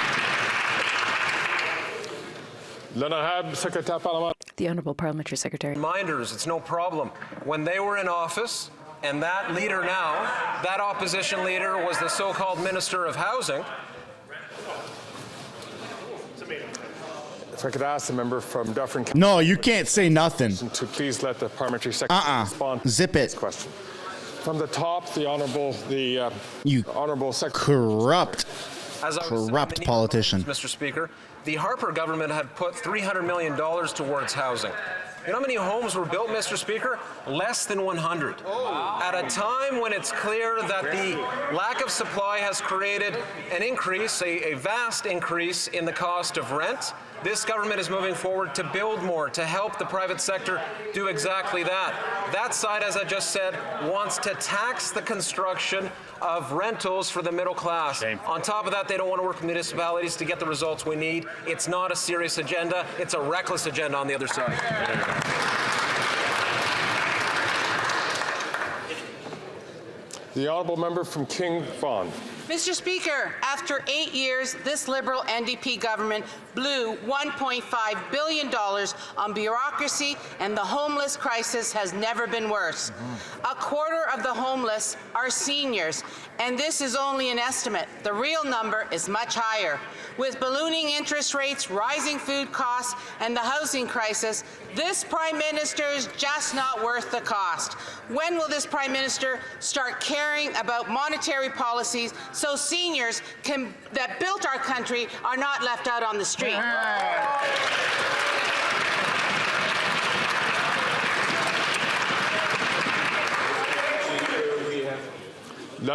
The Honourable Parliamentary Secretary. Reminders, it's no problem. When they were in office, and that leader now, that opposition leader was the so-called Minister of Housing. If I could ask the member from Dufferin. No, you can't say nothing. To please let the parliamentary secretary respond. Zip it. This question. From the top, the honourable, honourable secretary. Corrupt politician. Mr. Speaker, the Harper government had put $300 million towards housing. You know how many homes were built, Mr. Speaker? Less than 100. At a time when it's clear that the lack of supply has created an increase, a vast increase in the cost of rent, this government is moving forward to build more, to help the private sector do exactly that. That side, as I just said, wants to tax the construction of rentals for the middle class. Shameful. On top of that, they don't want to work with municipalities to get the results we need. It's not a serious agenda. It's a reckless agenda on the other side. The honourable member from King Vaughan. Mr. Speaker, after 8 years, this Liberal NDP government blew $1.5 billion on bureaucracy, and the homeless crisis has never been worse. A quarter of the homeless are seniors, and this is only an estimate. The real number is much higher. With ballooning interest rates, rising food costs, and the housing crisis, this Prime Minister is just not worth the cost. When will this Prime Minister start caring about monetary policies so seniors that built our country are not left out on the street? The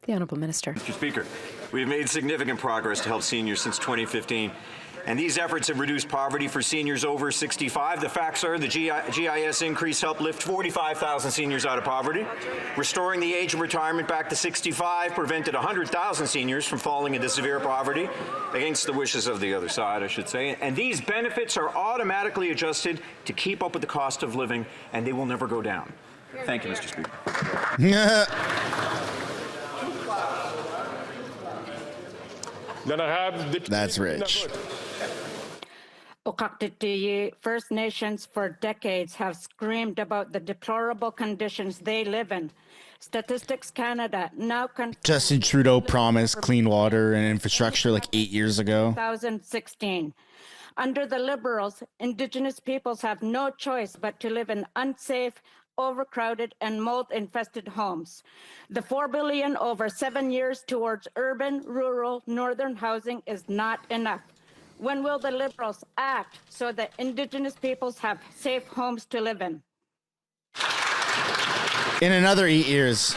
Honourable Minister. Mr. Speaker, we've made significant progress to help seniors since 2015. And these efforts have reduced poverty for seniors over 65. The facts are the GIS increase helped lift 45,000 seniors out of poverty. Restoring the age of retirement back to 65 prevented 100,000 seniors from falling into severe poverty, against the wishes of the other side, I should say. And these benefits are automatically adjusted to keep up with the cost of living, and they will never go down. Thank you, Mr. Speaker. That's rich. Okaktitiyi First Nations for decades have screamed about the deplorable conditions they live in. Statistics Canada now Justin Trudeau promised clean water and infrastructure like 8 years ago. 2016. Under the Liberals, Indigenous peoples have no choice but to live in unsafe, overcrowded, and mold-infested homes. The $4 billion over 7 years towards urban, rural, northern housing is not enough. When will the Liberals act so that Indigenous peoples have safe homes to live in? In another 8 years.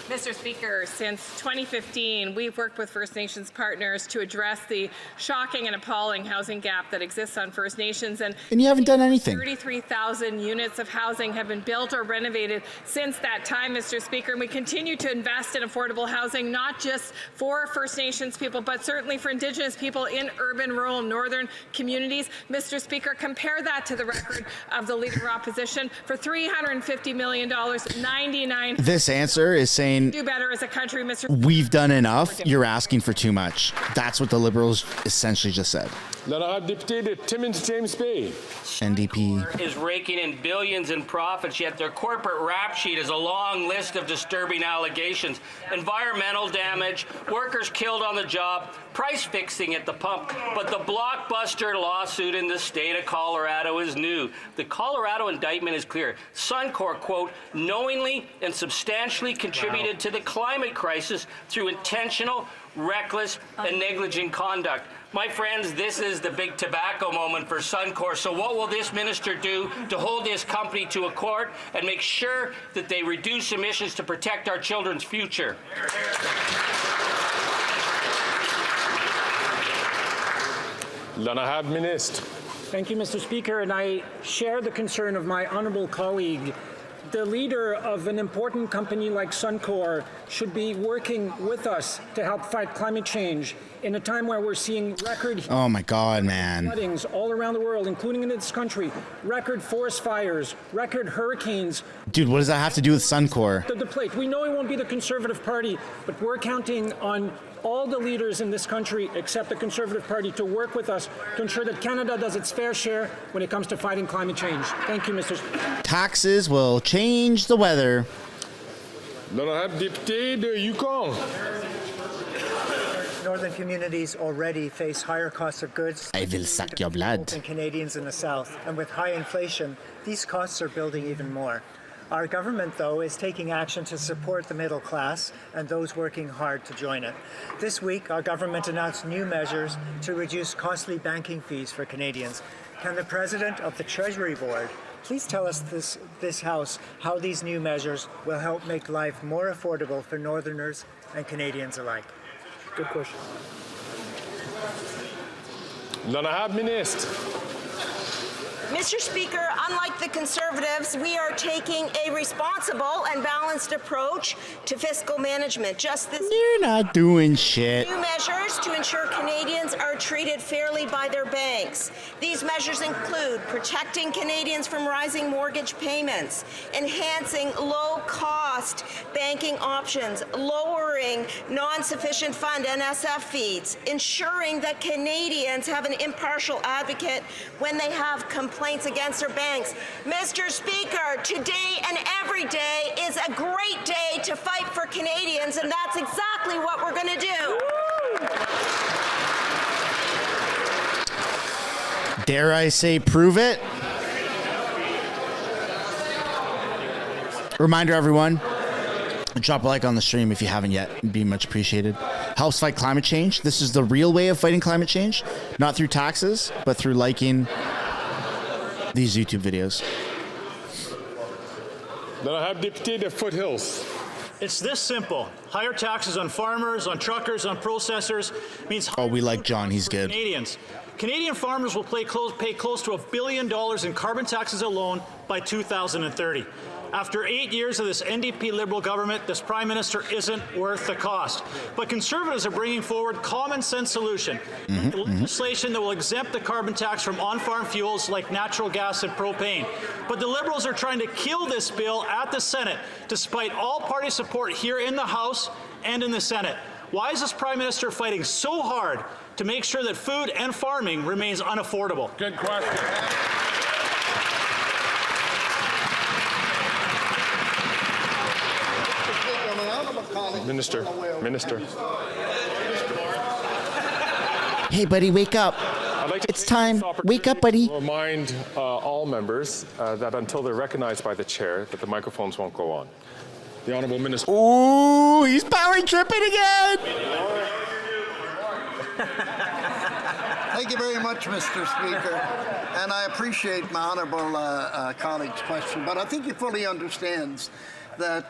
Mr. Speaker, since 2015, we've worked with First Nations partners to address the shocking and appalling housing gap that exists on First Nations. And you haven't done anything. 33,000 units of housing have been built or renovated since that time, Mr. Speaker. And we continue to invest in affordable housing, not just for First Nations people, but certainly for Indigenous people in urban, rural, northern communities. Mr. Speaker, compare that to the record of the Leader of Opposition. For $350 million, 99. This answer is saying Do better as a country, Mr. We've done enough. You're asking for too much. That's what the Liberals essentially just said. NDP is raking in billions in profits, yet their corporate rap sheet is a long list of disturbing allegations. Environmental damage, workers killed on the job, price fixing at the pump. But the blockbuster lawsuit in the state of Colorado is new. The Colorado indictment is clear. Suncor, quote, knowingly and substantially contributed to the climate crisis through intentional, reckless, and negligent conduct. My friends, this is the big tobacco moment for Suncor. So what will this minister do to hold this company to a court and make sure that they reduce emissions to protect our children's future? Thank you, Mr. Speaker, and I share the concern of my honourable colleague. The leader of an important company like Suncor should be working with us to help fight climate change in a time where we're seeing record oh my God, man. floodings all around the world, including in this country, record forest fires, record hurricanes. Dude, what does that have to do with Suncor? The plate. We know it won't be the Conservative Party, but we're counting on all the leaders in this country, except the Conservative Party, to work with us to ensure that Canada does its fair share when it comes to fighting climate change. Thank you, Mr. Speaker. Taxes will change the weather. Northern communities already face higher costs of goods I will suck your blood. than Canadians in the South. And with high inflation, these costs are building even more. Our government, though, is taking action to support the middle class and those working hard to join it. This week, our government announced new measures to reduce costly banking fees for Canadians. Can the President of the Treasury Board please tell us, this House, how these new measures will help make life more affordable for Northerners and Canadians alike? Good question. Mr. Speaker, unlike the Conservatives, we are taking a responsible and balanced approach to fiscal management. Just this You're not doing shit. new measures to ensure Canadians are treated fairly by their banks. These measures include protecting Canadians from rising mortgage payments, enhancing low-cost banking options, lowering non-sufficient fund NSF fees, ensuring that Canadians have an impartial advocate when they have complaints against their banks. Mr. Speaker, today and every day is a great day to fight for Canadians, and that's exactly what we're going to do. Dare I say prove it? Reminder, everyone, drop a like on the stream if you haven't yet. It'd be much appreciated. Helps fight climate change. This is the real way of fighting climate change. Not through taxes, but through liking these YouTube videos. Then I have Député de Foothills. It's this simple. Higher taxes on farmers, on truckers, on processors means... Oh, we like John. He's good. Canadians. Canadian farmers will pay close to $1 billion in carbon taxes alone by 2030. After 8 years of this NDP Liberal government, this Prime Minister isn't worth the cost. But Conservatives are bringing forward common sense solution. Legislation that will exempt the carbon tax from on-farm fuels like natural gas and propane. But the Liberals are trying to kill this bill at the Senate, despite all party support here in the House and in the Senate. Why is this Prime Minister fighting so hard to make sure that food and farming remains unaffordable? Good question. Minister. Hey, buddy, wake up. It's time. Wake up, buddy. Remind all members that until they're recognized by the chair, that the microphones won't go on. The Honourable Minister. Ooh, he's power tripping again. Thank you very much, Mr. Speaker. And I appreciate my honourable colleague's question, but I think he fully understands that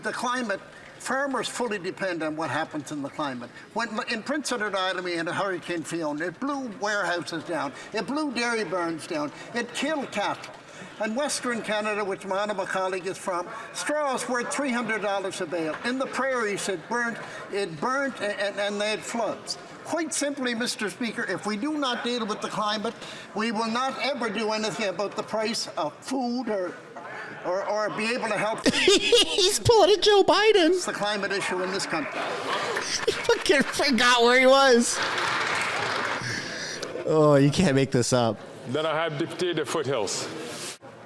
the climate, farmers fully depend on what happens in the climate. When in Prince Edward Island we had a Hurricane Fiona, it blew warehouses down, it blew dairy barns down, it killed cattle. In Western Canada, which my honourable colleague is from, straw is worth $300 a bale. In the prairies, it burnt and they had floods. Quite simply, Mr. Speaker, if we do not deal with the climate, we will not ever do anything about the price of food or be able to help. He's pulling a Joe Biden. It's the climate issue in this country. He fucking forgot where he was. Oh, you can't make this up. Then I have Député de Foothills.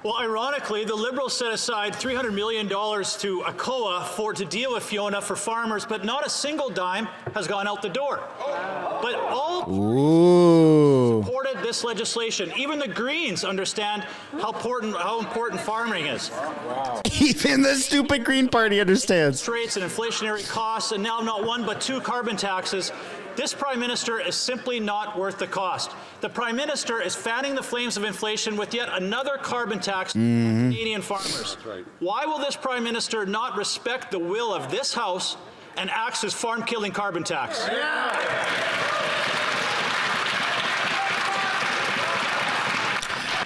Well, ironically, the Liberals set aside $300 million to ACOA to deal with Fiona for farmers, but not a single dime has gone out the door. But all supported this legislation. Even the Greens understand how important farming is. Wow. Even the stupid Green Party understands. Rates and inflationary costs, and now not one but two carbon taxes. This Prime Minister is simply not worth the cost. The Prime Minister is fanning the flames of inflation with yet another carbon tax on Canadian farmers. Right. Why will this Prime Minister not respect the will of this House and axe his farm-killing carbon tax? Yeah.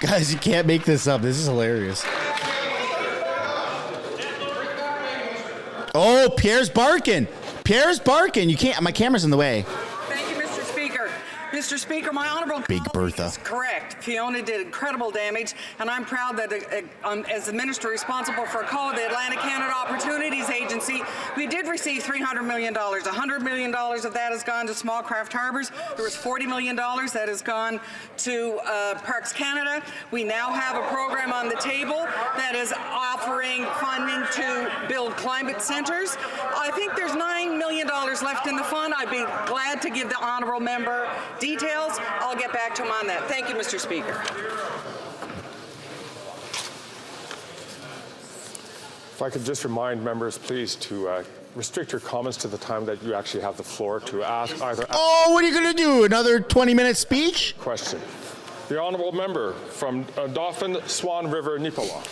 Guys, you can't make this up. This is hilarious. Oh, Pierre's barking. Pierre's barking. You can't. My camera's in the way. Thank you, Mr. Speaker. Mr. Speaker, my honourable Big Bertha is correct. Fiona did incredible damage, and I'm proud that as the minister responsible for ACOA, the Atlantic Canada Opportunities Agency, we did receive $300 million. $100 million of that has gone to small craft harbours. There was $40 million that has gone to Parks Canada. We now have a program on the table that is offering funding to build climate centres. I think there's $9 million left in the fund. I'd be glad to give the honourable member details. I'll get back to him on that. Thank you, Mr. Speaker. If I could just remind members, please, to restrict your comments to the time that you actually have the floor to ask either... Oh, what are you going to do? Another 20-minute speech? Question. The honourable member from Dauphin Swan River, Nipawin.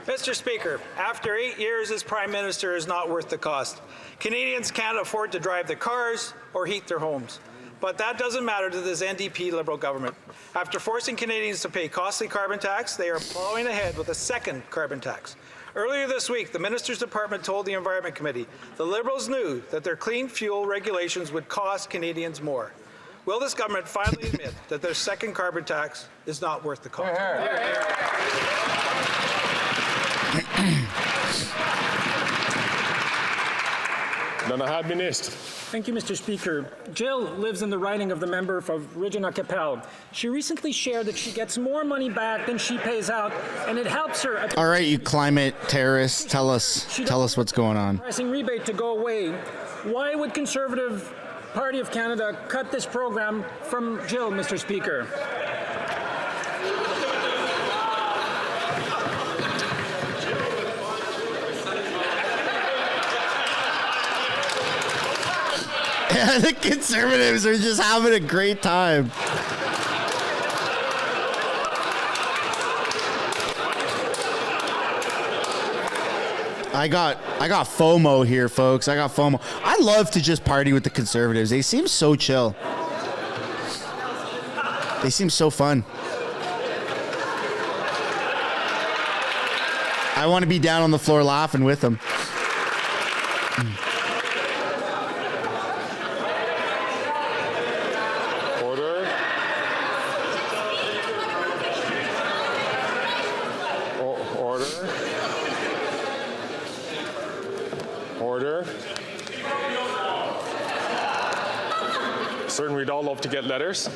Mr. Speaker, after 8 years as Prime Minister is not worth the cost. Canadians can't afford to drive their cars or heat their homes. But that doesn't matter to this NDP Liberal government. After forcing Canadians to pay costly carbon tax, they are plowing ahead with a second carbon tax. Earlier this week, the Minister's Department told the Environment Committee the Liberals knew that their clean fuel regulations would cost Canadians more. Will this government finally admit that their second carbon tax is not worth the cost? Thank you, Mr. Speaker. Jill lives in the riding of the member of Regina-Capel. She recently shared that she gets more money back than she pays out, and it helps her. All right, you climate terrorists, tell us what's going on. Pricing rebate to go away. Why would Conservative Party of Canada cut this program from Jill, Mr. Speaker? Yeah, the Conservatives are just having a great time. I got FOMO here, folks. I got FOMO. I love to just party with the Conservatives. They seem so chill. They seem so fun. I want to be down on the floor laughing with them. Certainly, we'd all love to get letters.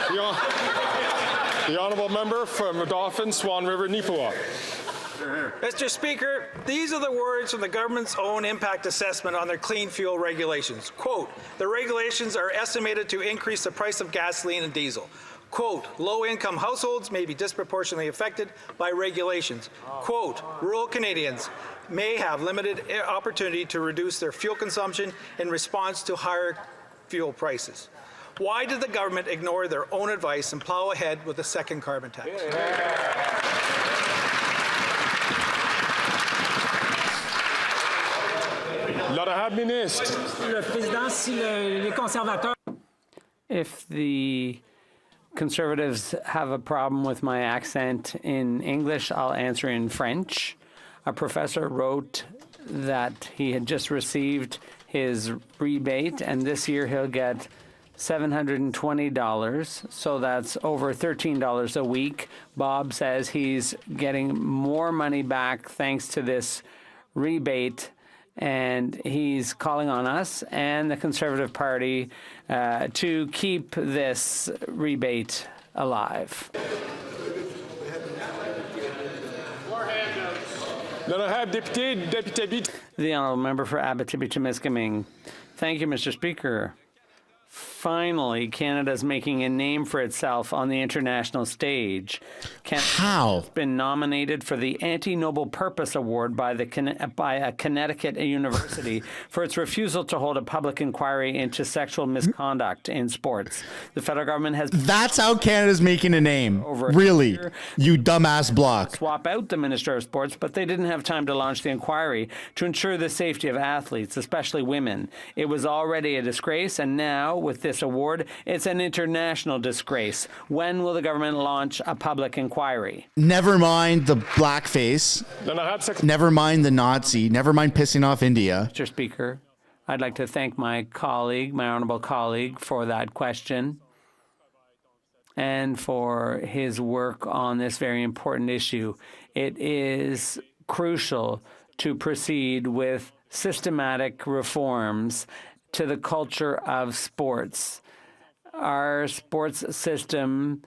The honourable member from Dauphin, Swan River, Nipawin. Mr. Speaker, these are the words from the government's own impact assessment on their clean fuel regulations. Quote, the regulations are estimated to increase the price of gasoline and diesel. Quote, low-income households may be disproportionately affected by regulations. Quote, rural Canadians may have limited opportunity to reduce their fuel consumption in response to higher fuel prices. Why did the government ignore their own advice and plow ahead with a second carbon tax? If the Conservatives have a problem with my accent in English, I'll answer in French. A professor wrote that he had just received his rebate, and this year he'll get $720, so that's over $13 a week. Bob says he's getting more money back thanks to this rebate, and he's calling on us and the Conservative Party to keep this rebate alive. The honourable member for Abitibi-Témiscamingue. Thank you, Mr. Speaker. Finally, Canada's making a name for itself on the international stage. Canada has been nominated for the Anti-Noble Purpose Award by a Connecticut university for its refusal to hold a public inquiry into sexual misconduct in sports. The federal government has... That's how Canada's making a name. Really? You dumbass block. Swap out the Minister of Sports, but they didn't have time to launch the inquiry to ensure the safety of athletes, especially women. It was already a disgrace, and now, with this award, it's an international disgrace. When will the government launch a public inquiry? Never mind the blackface. Never mind the Nazi. Never mind pissing off India. Mr. Speaker, I'd like to thank my colleague, my honourable colleague, for that question and for his work on this very important issue. It is crucial to proceed with systematic reforms to the culture of sports. Our sports system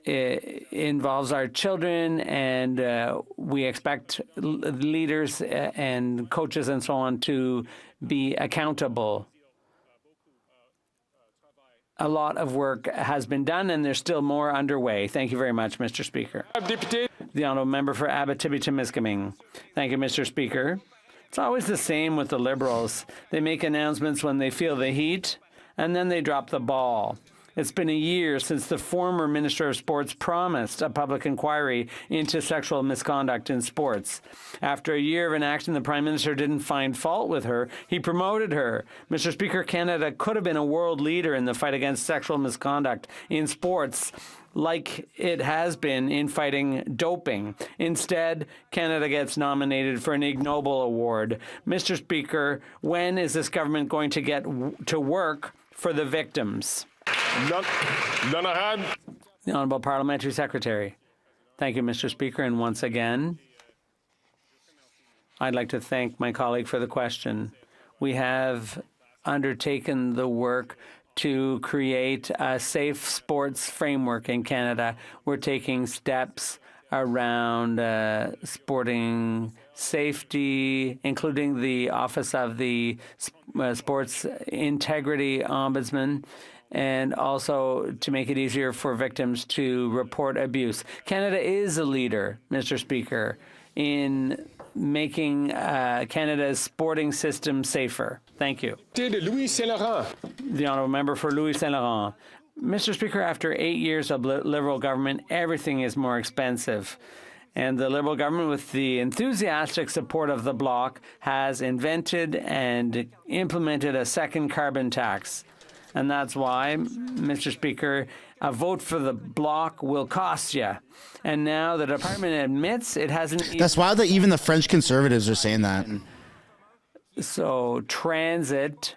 involves our children, and we expect leaders and coaches and so on to be accountable. A lot of work has been done, and there's still more underway. Thank you very much, Mr. Speaker. The honourable member for Abitibi-Témiscamingue. Thank you, Mr. Speaker. It's always the same with the Liberals. They make announcements when they feel the heat, and then they drop the ball. It's been a year since the former Minister of Sports promised a public inquiry into sexual misconduct in sports. After a year of inaction, the Prime Minister didn't find fault with her. He promoted her. Mr. Speaker, Canada could have been a world leader in the fight against sexual misconduct in sports, like it has been in fighting doping. Instead, Canada gets nominated for an Ig Nobel award. Mr. Speaker, when is this government going to get to work for the victims? None ahead. The Honourable Parliamentary Secretary. Thank you, Mr. Speaker. And once again, I'd like to thank my colleague for the question. We have undertaken the work to create a safe sports framework in Canada. We're taking steps around sporting safety, including the Office of the Sports Integrity Ombudsman, and also to make it easier for victims to report abuse. Canada is a leader, Mr. Speaker, in making Canada's sporting system safer. Thank you. The Honourable Member for Louis Saint Laurent. Mr. Speaker, after 8 years of Liberal government, everything is more expensive. And the Liberal government, with the enthusiastic support of the Bloc, has invented and implemented a second carbon tax. And that's why, Mr. Speaker, a vote for the Bloc will cost you. And now the department admits it hasn't... That's why even the French Conservatives are saying that. So transit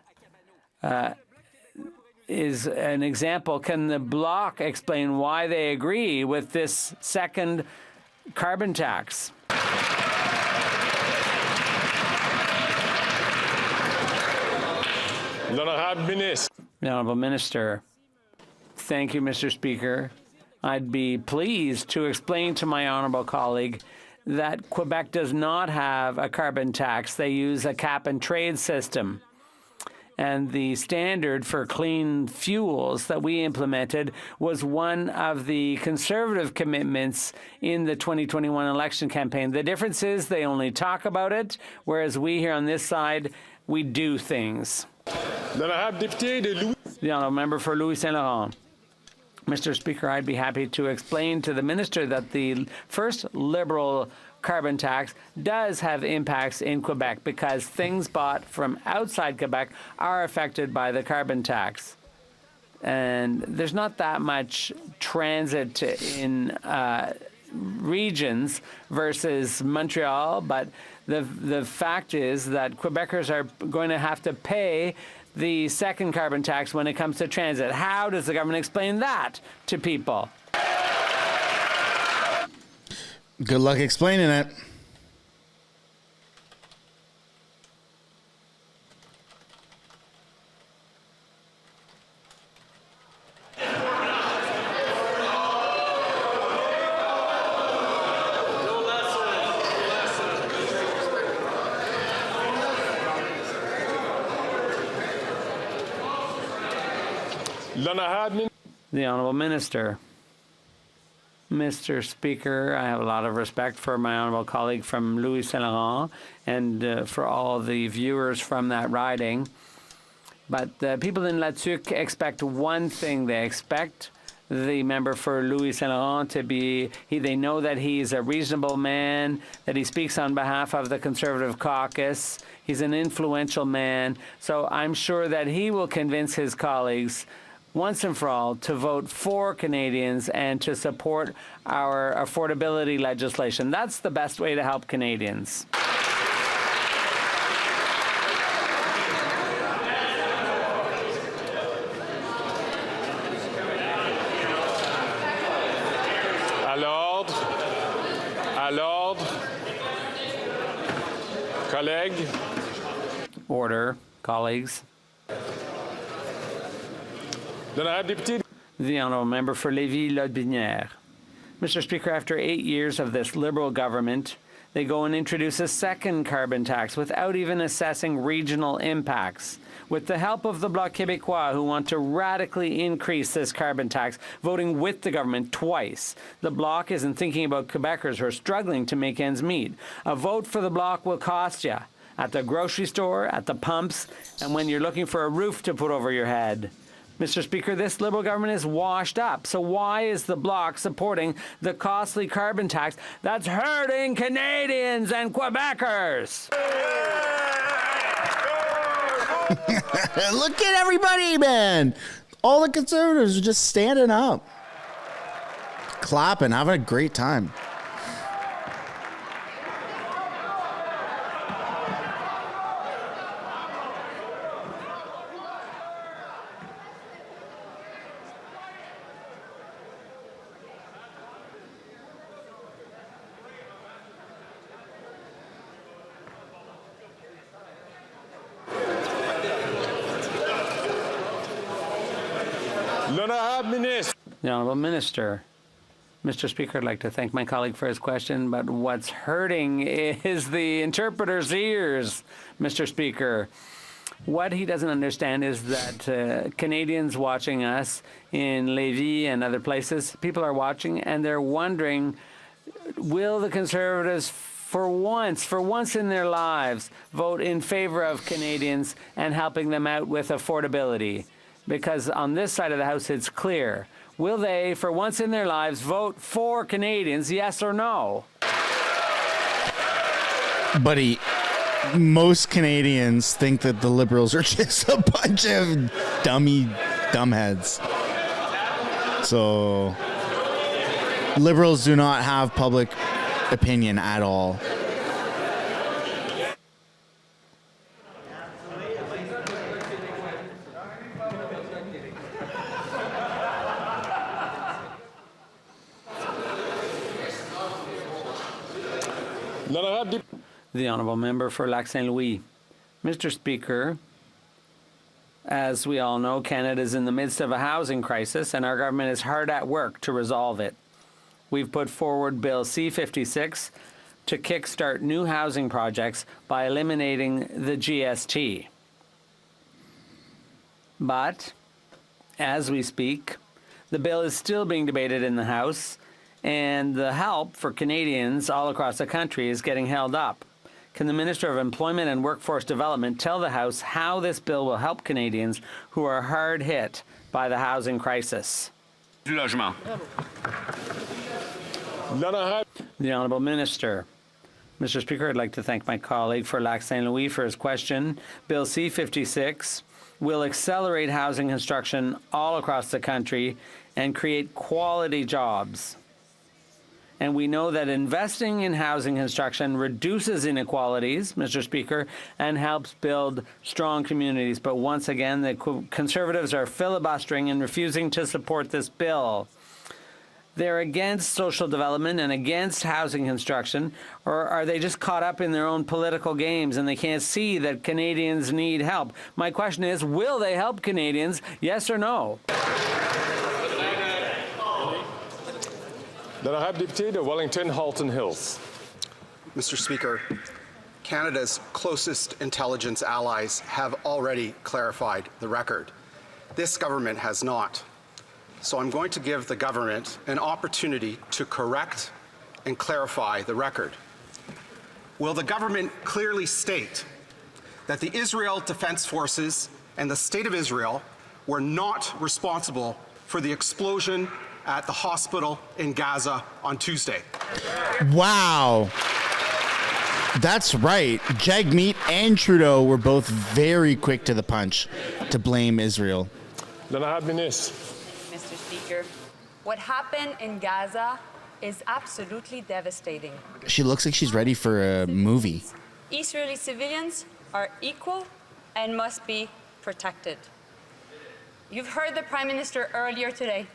is an example. Can the Bloc explain why they agree with this second carbon tax? The Honourable Minister. Thank you, Mr. Speaker. I'd be pleased to explain to my honourable colleague that Quebec does not have a carbon tax. They use a cap-and-trade system. And the standard for clean fuels that we implemented was one of the Conservative commitments in the 2021 election campaign. The difference is they only talk about it, whereas we here on this side, we do things. The Honourable Member for Louis Saint Laurent. Mr. Speaker, I'd be happy to explain to the Minister that the first Liberal carbon tax does have impacts in Quebec because things bought from outside Quebec are affected by the carbon tax. And there's not that much transit in regions versus Montreal, but the fact is that Quebecers are going to have to pay the second carbon tax when it comes to transit. How does the government explain that to people? Good luck explaining it. The Honourable Minister. Mr. Speaker, I have a lot of respect for my honourable colleague from Louis Saint Laurent and for all the viewers from that riding. But the people in La Tuque expect one thing. They expect the member for Louis Saint Laurent to be, they know that he's a reasonable man, that he speaks on behalf of the Conservative caucus. He's an influential man. So I'm sure that he will convince his colleagues once and for all to vote for Canadians and to support our affordability legislation. That's the best way to help Canadians. À l'ordre. Collègues. Order, colleagues. The Honourable Member for Lévis-Lotbinière. Mr. Speaker, after 8 years of this Liberal government, they go and introduce a second carbon tax without even assessing regional impacts. With the help of the Bloc Québécois, who want to radically increase this carbon tax, voting with the government twice, the Bloc isn't thinking about Quebecers who are struggling to make ends meet. A vote for the Bloc will cost you at the grocery store, at the pumps, and when you're looking for a roof to put over your head. Mr. Speaker, this Liberal government is washed up. So why is the Bloc supporting the costly carbon tax that's hurting Canadians and Quebecers? Look at everybody, man. All the Conservatives are just standing up, clapping, having a great time. The Honourable Minister. Mr. Speaker, I'd like to thank my colleague for his question, but what's hurting is the interpreter's ears, Mr. Speaker. What he doesn't understand is that Canadians watching us in Lévis and other places, people are watching and they're wondering, will the Conservatives for once in their lives, vote in favor of Canadians and helping them out with affordability? Because on this side of the House, it's clear. Will they, for once in their lives, vote for Canadians, yes or no? Buddy, most Canadians think that the Liberals are just a bunch of dumbheads. So, Liberals do not have public opinion at all. The Honourable Member for Lac Saint Louis. Mr. Speaker, as we all know, Canada is in the midst of a housing crisis and our government is hard at work to resolve it. We've put forward Bill C-56 to kickstart new housing projects by eliminating the GST. But, as we speak, the bill is still being debated in the House, and the help for Canadians all across the country is getting held up. Can the Minister of Employment and Workforce Development tell the House how this bill will help Canadians who are hard hit by the housing crisis? Du logement. The Honourable Minister. Mr. Speaker, I'd like to thank my colleague for Lac Saint Louis for his question. Bill C-56 will accelerate housing construction all across the country and create quality jobs. And we know that investing in housing construction reduces inequalities, Mr. Speaker, and helps build strong communities. But once again, the Conservatives are filibustering and refusing to support this bill. They're against social development and against housing construction, or are they just caught up in their own political games and they can't see that Canadians need help? My question is, will they help Canadians, yes or no? Député de Wellington, Halton Hills. Mr. Speaker, Canada's closest intelligence allies have already clarified the record. This government has not. So I'm going to give the government an opportunity to correct and clarify the record. Will the government clearly state that the Israel Defense Forces and the State of Israel were not responsible for the explosion at the hospital in Gaza on Tuesday? Wow. That's right. Jagmeet and Trudeau were both very quick to the punch to blame Israel. Mr. Speaker, what happened in Gaza is absolutely devastating. She looks like she's ready for a movie. Israeli civilians are equal and must be protected. You've heard the Prime Minister earlier today.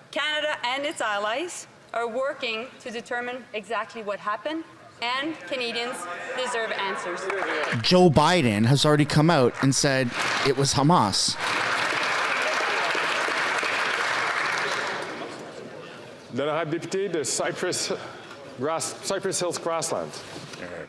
Canada and its allies are working to determine exactly what happened, and Canadians deserve answers. Joe Biden has already come out and said it was Hamas. Député de Cypress Hills Grasslands.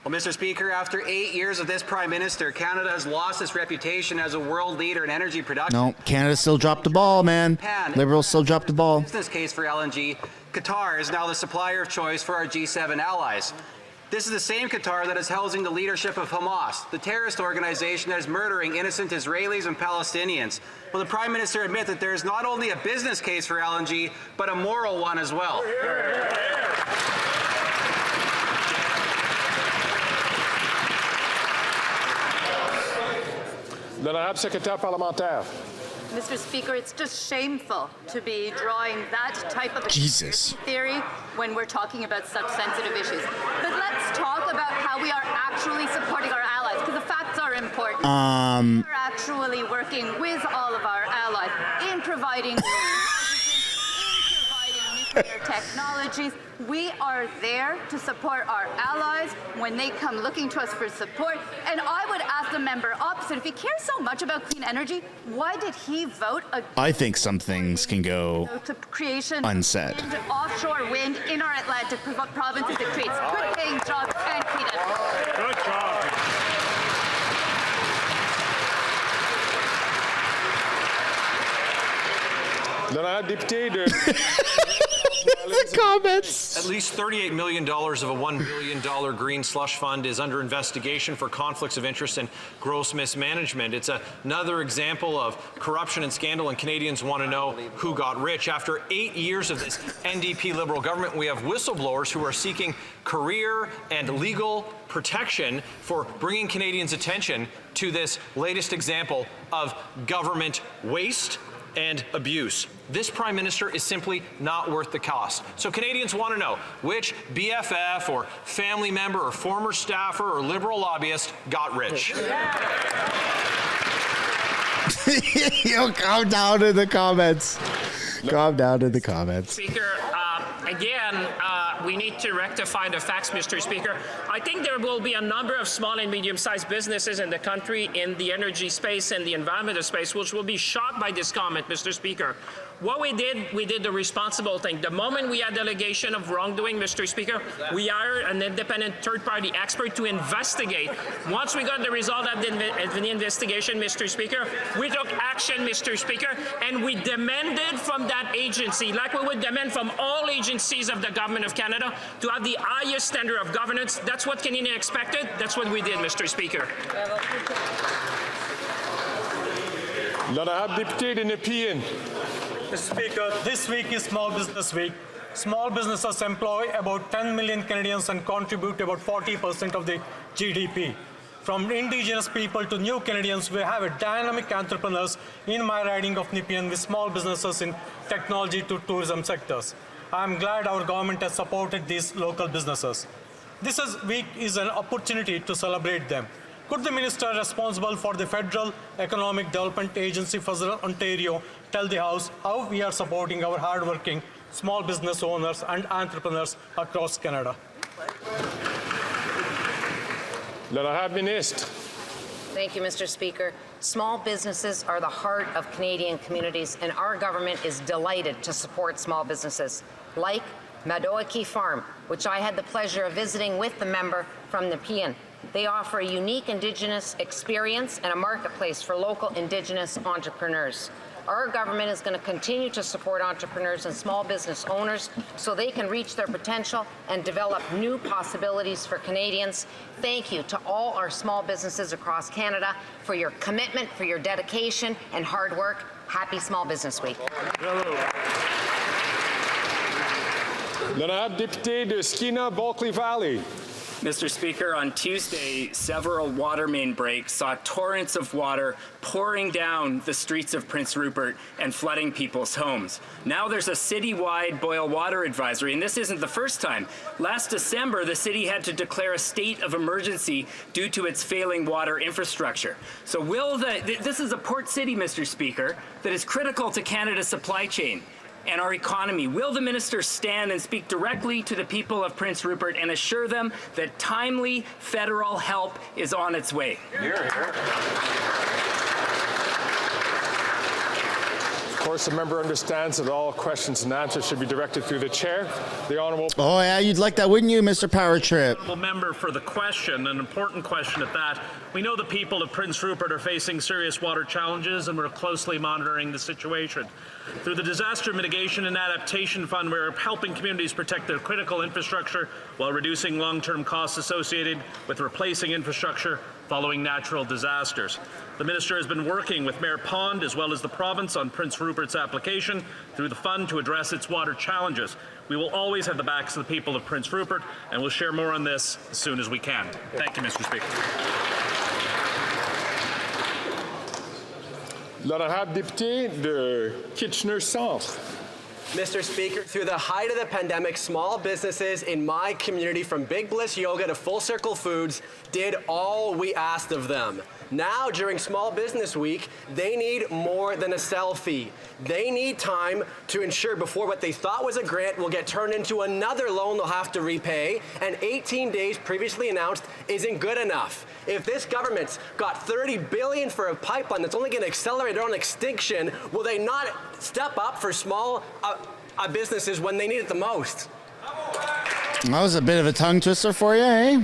Well, Mr. Speaker, after 8 years of this Prime Minister, Canada has lost its reputation as a world leader in energy production. No, Canada still dropped the ball, man. Liberals still dropped the ball. Business case for LNG. Qatar is now the supplier of choice for our G7 allies. This is the same Qatar that is housing the leadership of Hamas, the terrorist organization that is murdering innocent Israelis and Palestinians. Will the Prime Minister admit that there is not only a business case for LNG, but a moral one as well? L'honorable secrétaire parlementaire. Mr. Speaker, it's just shameful to be drawing that type of theory when we're talking about such sensitive issues. But let's talk about how we are actually supporting our allies, because the facts are important. We're actually working with all of our allies in providing nuclear technologies. We are there to support our allies when they come looking to us for support. And I would ask the member opposite, if he cares so much about clean energy, why did he vote against I think some things can go the creation unsaid. of offshore wind in our Atlantic provinces that creates good-paying jobs and clean energy? Good job. L'honorable député de... The comments. At least $38 million of a $1 billion green slush fund is under investigation for conflicts of interest and gross mismanagement. It's another example of corruption and scandal, and Canadians want to know who got rich. After 8 years of this NDP Liberal government, we have whistleblowers who are seeking career and legal protection for bringing Canadians' attention to this latest example of government waste and abuse. This Prime Minister is simply not worth the cost. So Canadians want to know which BFF or family member or former staffer or Liberal lobbyist got rich. Yo, calm down in the comments. Calm down in the comments. Speaker, again, we need to rectify the facts, Mr. Speaker. I think there will be a number of small and medium-sized businesses in the country in the energy space and the environmental space which will be shocked by this comment, Mr. Speaker. What we did the responsible thing. The moment we had allegation of wrongdoing, Mr. Speaker, we hired an independent third-party expert to investigate. Once we got the result of the investigation, Mr. Speaker, we took action, Mr. Speaker, and we demanded from that agency, like we would demand from all agencies of the Government of Canada, to have the highest standard of governance. That's what Canadians expected. That's what we did, Mr. Speaker. L'honorable député de Nepean. Mr. Speaker, this week is Small Business Week. Small businesses employ about 10 million Canadians and contribute about 40% of the GDP. From Indigenous people to new Canadians, we have a dynamic entrepreneurs in my riding of Nepean with small businesses in technology to tourism sectors. I am glad our government has supported these local businesses. This week is an opportunity to celebrate them. Could the minister responsible for the Federal Economic Development Agency for Ontario tell the House how we are supporting our hardworking small business owners and entrepreneurs across Canada? L'honorable ministre. Thank you, Mr. Speaker. Small businesses are the heart of Canadian communities, and our government is delighted to support small businesses like Madoaki Farm, which I had the pleasure of visiting with the member from Nepean. They offer a unique Indigenous experience and a marketplace for local Indigenous entrepreneurs. Our government is going to continue to support entrepreneurs and small business owners so they can reach their potential and develop new possibilities for Canadians. Thank you to all our small businesses across Canada for your commitment, for your dedication and hard work. Happy Small Business Week. L'honorable député de Skeena-Bulkley Valley. Mr. Speaker, on Tuesday, several water main breaks saw torrents of water pouring down the streets of Prince Rupert and flooding people's homes. Now there's a citywide boil water advisory, and this isn't the first time. Last December, the city had to declare a state of emergency due to its failing water infrastructure. So this is a port city, Mr. Speaker, that is critical to Canada's supply chain and our economy. Will the minister stand and speak directly to the people of Prince Rupert and assure them that timely federal help is on its way? course, the member understands that all questions and answers should be directed through the chair. The honourable. Oh yeah, you'd like that, wouldn't you, Mr. Power Trip? Honourable member for the question, an important question at that. We know the people of Prince Rupert are facing serious water challenges, and we're closely monitoring the situation. Through the Disaster Mitigation and Adaptation Fund, we're helping communities protect their critical infrastructure while reducing long-term costs associated with replacing infrastructure following natural disasters. The Minister has been working with Mayor Pond as well as the province on Prince Rupert's application through the fund to address its water challenges. We will always have the backs of the people of Prince Rupert, and we'll share more on this as soon as we can. Thank you, Mr. Speaker. L'honorable député de Kitchener Centre. Mr. Speaker, through the height of the pandemic, small businesses in my community, from Big Bliss Yoga to Full Circle Foods, did all we asked of them. Now, during Small Business Week, they need more than a selfie. They need time to ensure before what they thought was a grant will get turned into another loan they'll have to repay, and 18 days previously announced isn't good enough. If this government's got $30 billion for a pipeline that's only going to accelerate their own extinction, will they not step up for small businesses when they need it the most? That was a bit of a tongue twister for you, eh?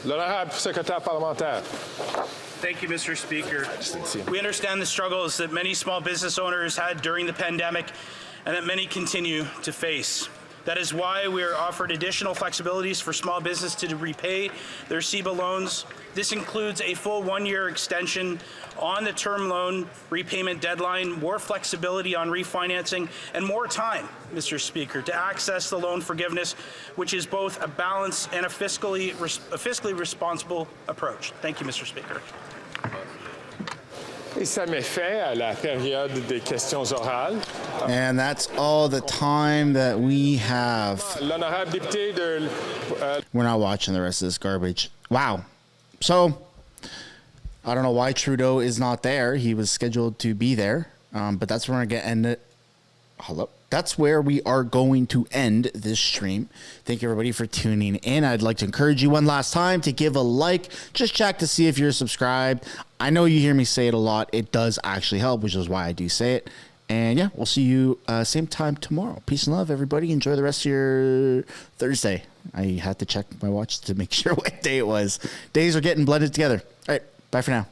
L'honorable secrétaire parlementaire. Thank you, Mr. Speaker. We understand the struggles that many small business owners had during the pandemic and that many continue to face. That is why we are offered additional flexibilities for small business to repay their CEBA loans. This includes a full 1-year extension on the term loan repayment deadline, more flexibility on refinancing, and more time, Mr. Speaker, to access the loan forgiveness, which is both a balanced and a fiscally responsible approach. Thank you, Mr. Speaker. Et ça met fin à la période des questions orales. And that's all the time that we have. L'honorable député de. We're not watching the rest of this garbage. Wow. So, I don't know why Trudeau is not there. He was scheduled to be there. But that's where we're going to end it. Hello. That's where we are going to end this stream. Thank you, everybody, for tuning in. I'd like to encourage you one last time to give a like. Just check to see if you're subscribed. I know you hear me say it a lot. It does actually help, which is why I do say it. And yeah, we'll see you same time tomorrow. Peace and love, everybody. Enjoy the rest of your Thursday. I had to check my watch to make sure what day it was. Days are getting blended together. All right. Bye for now.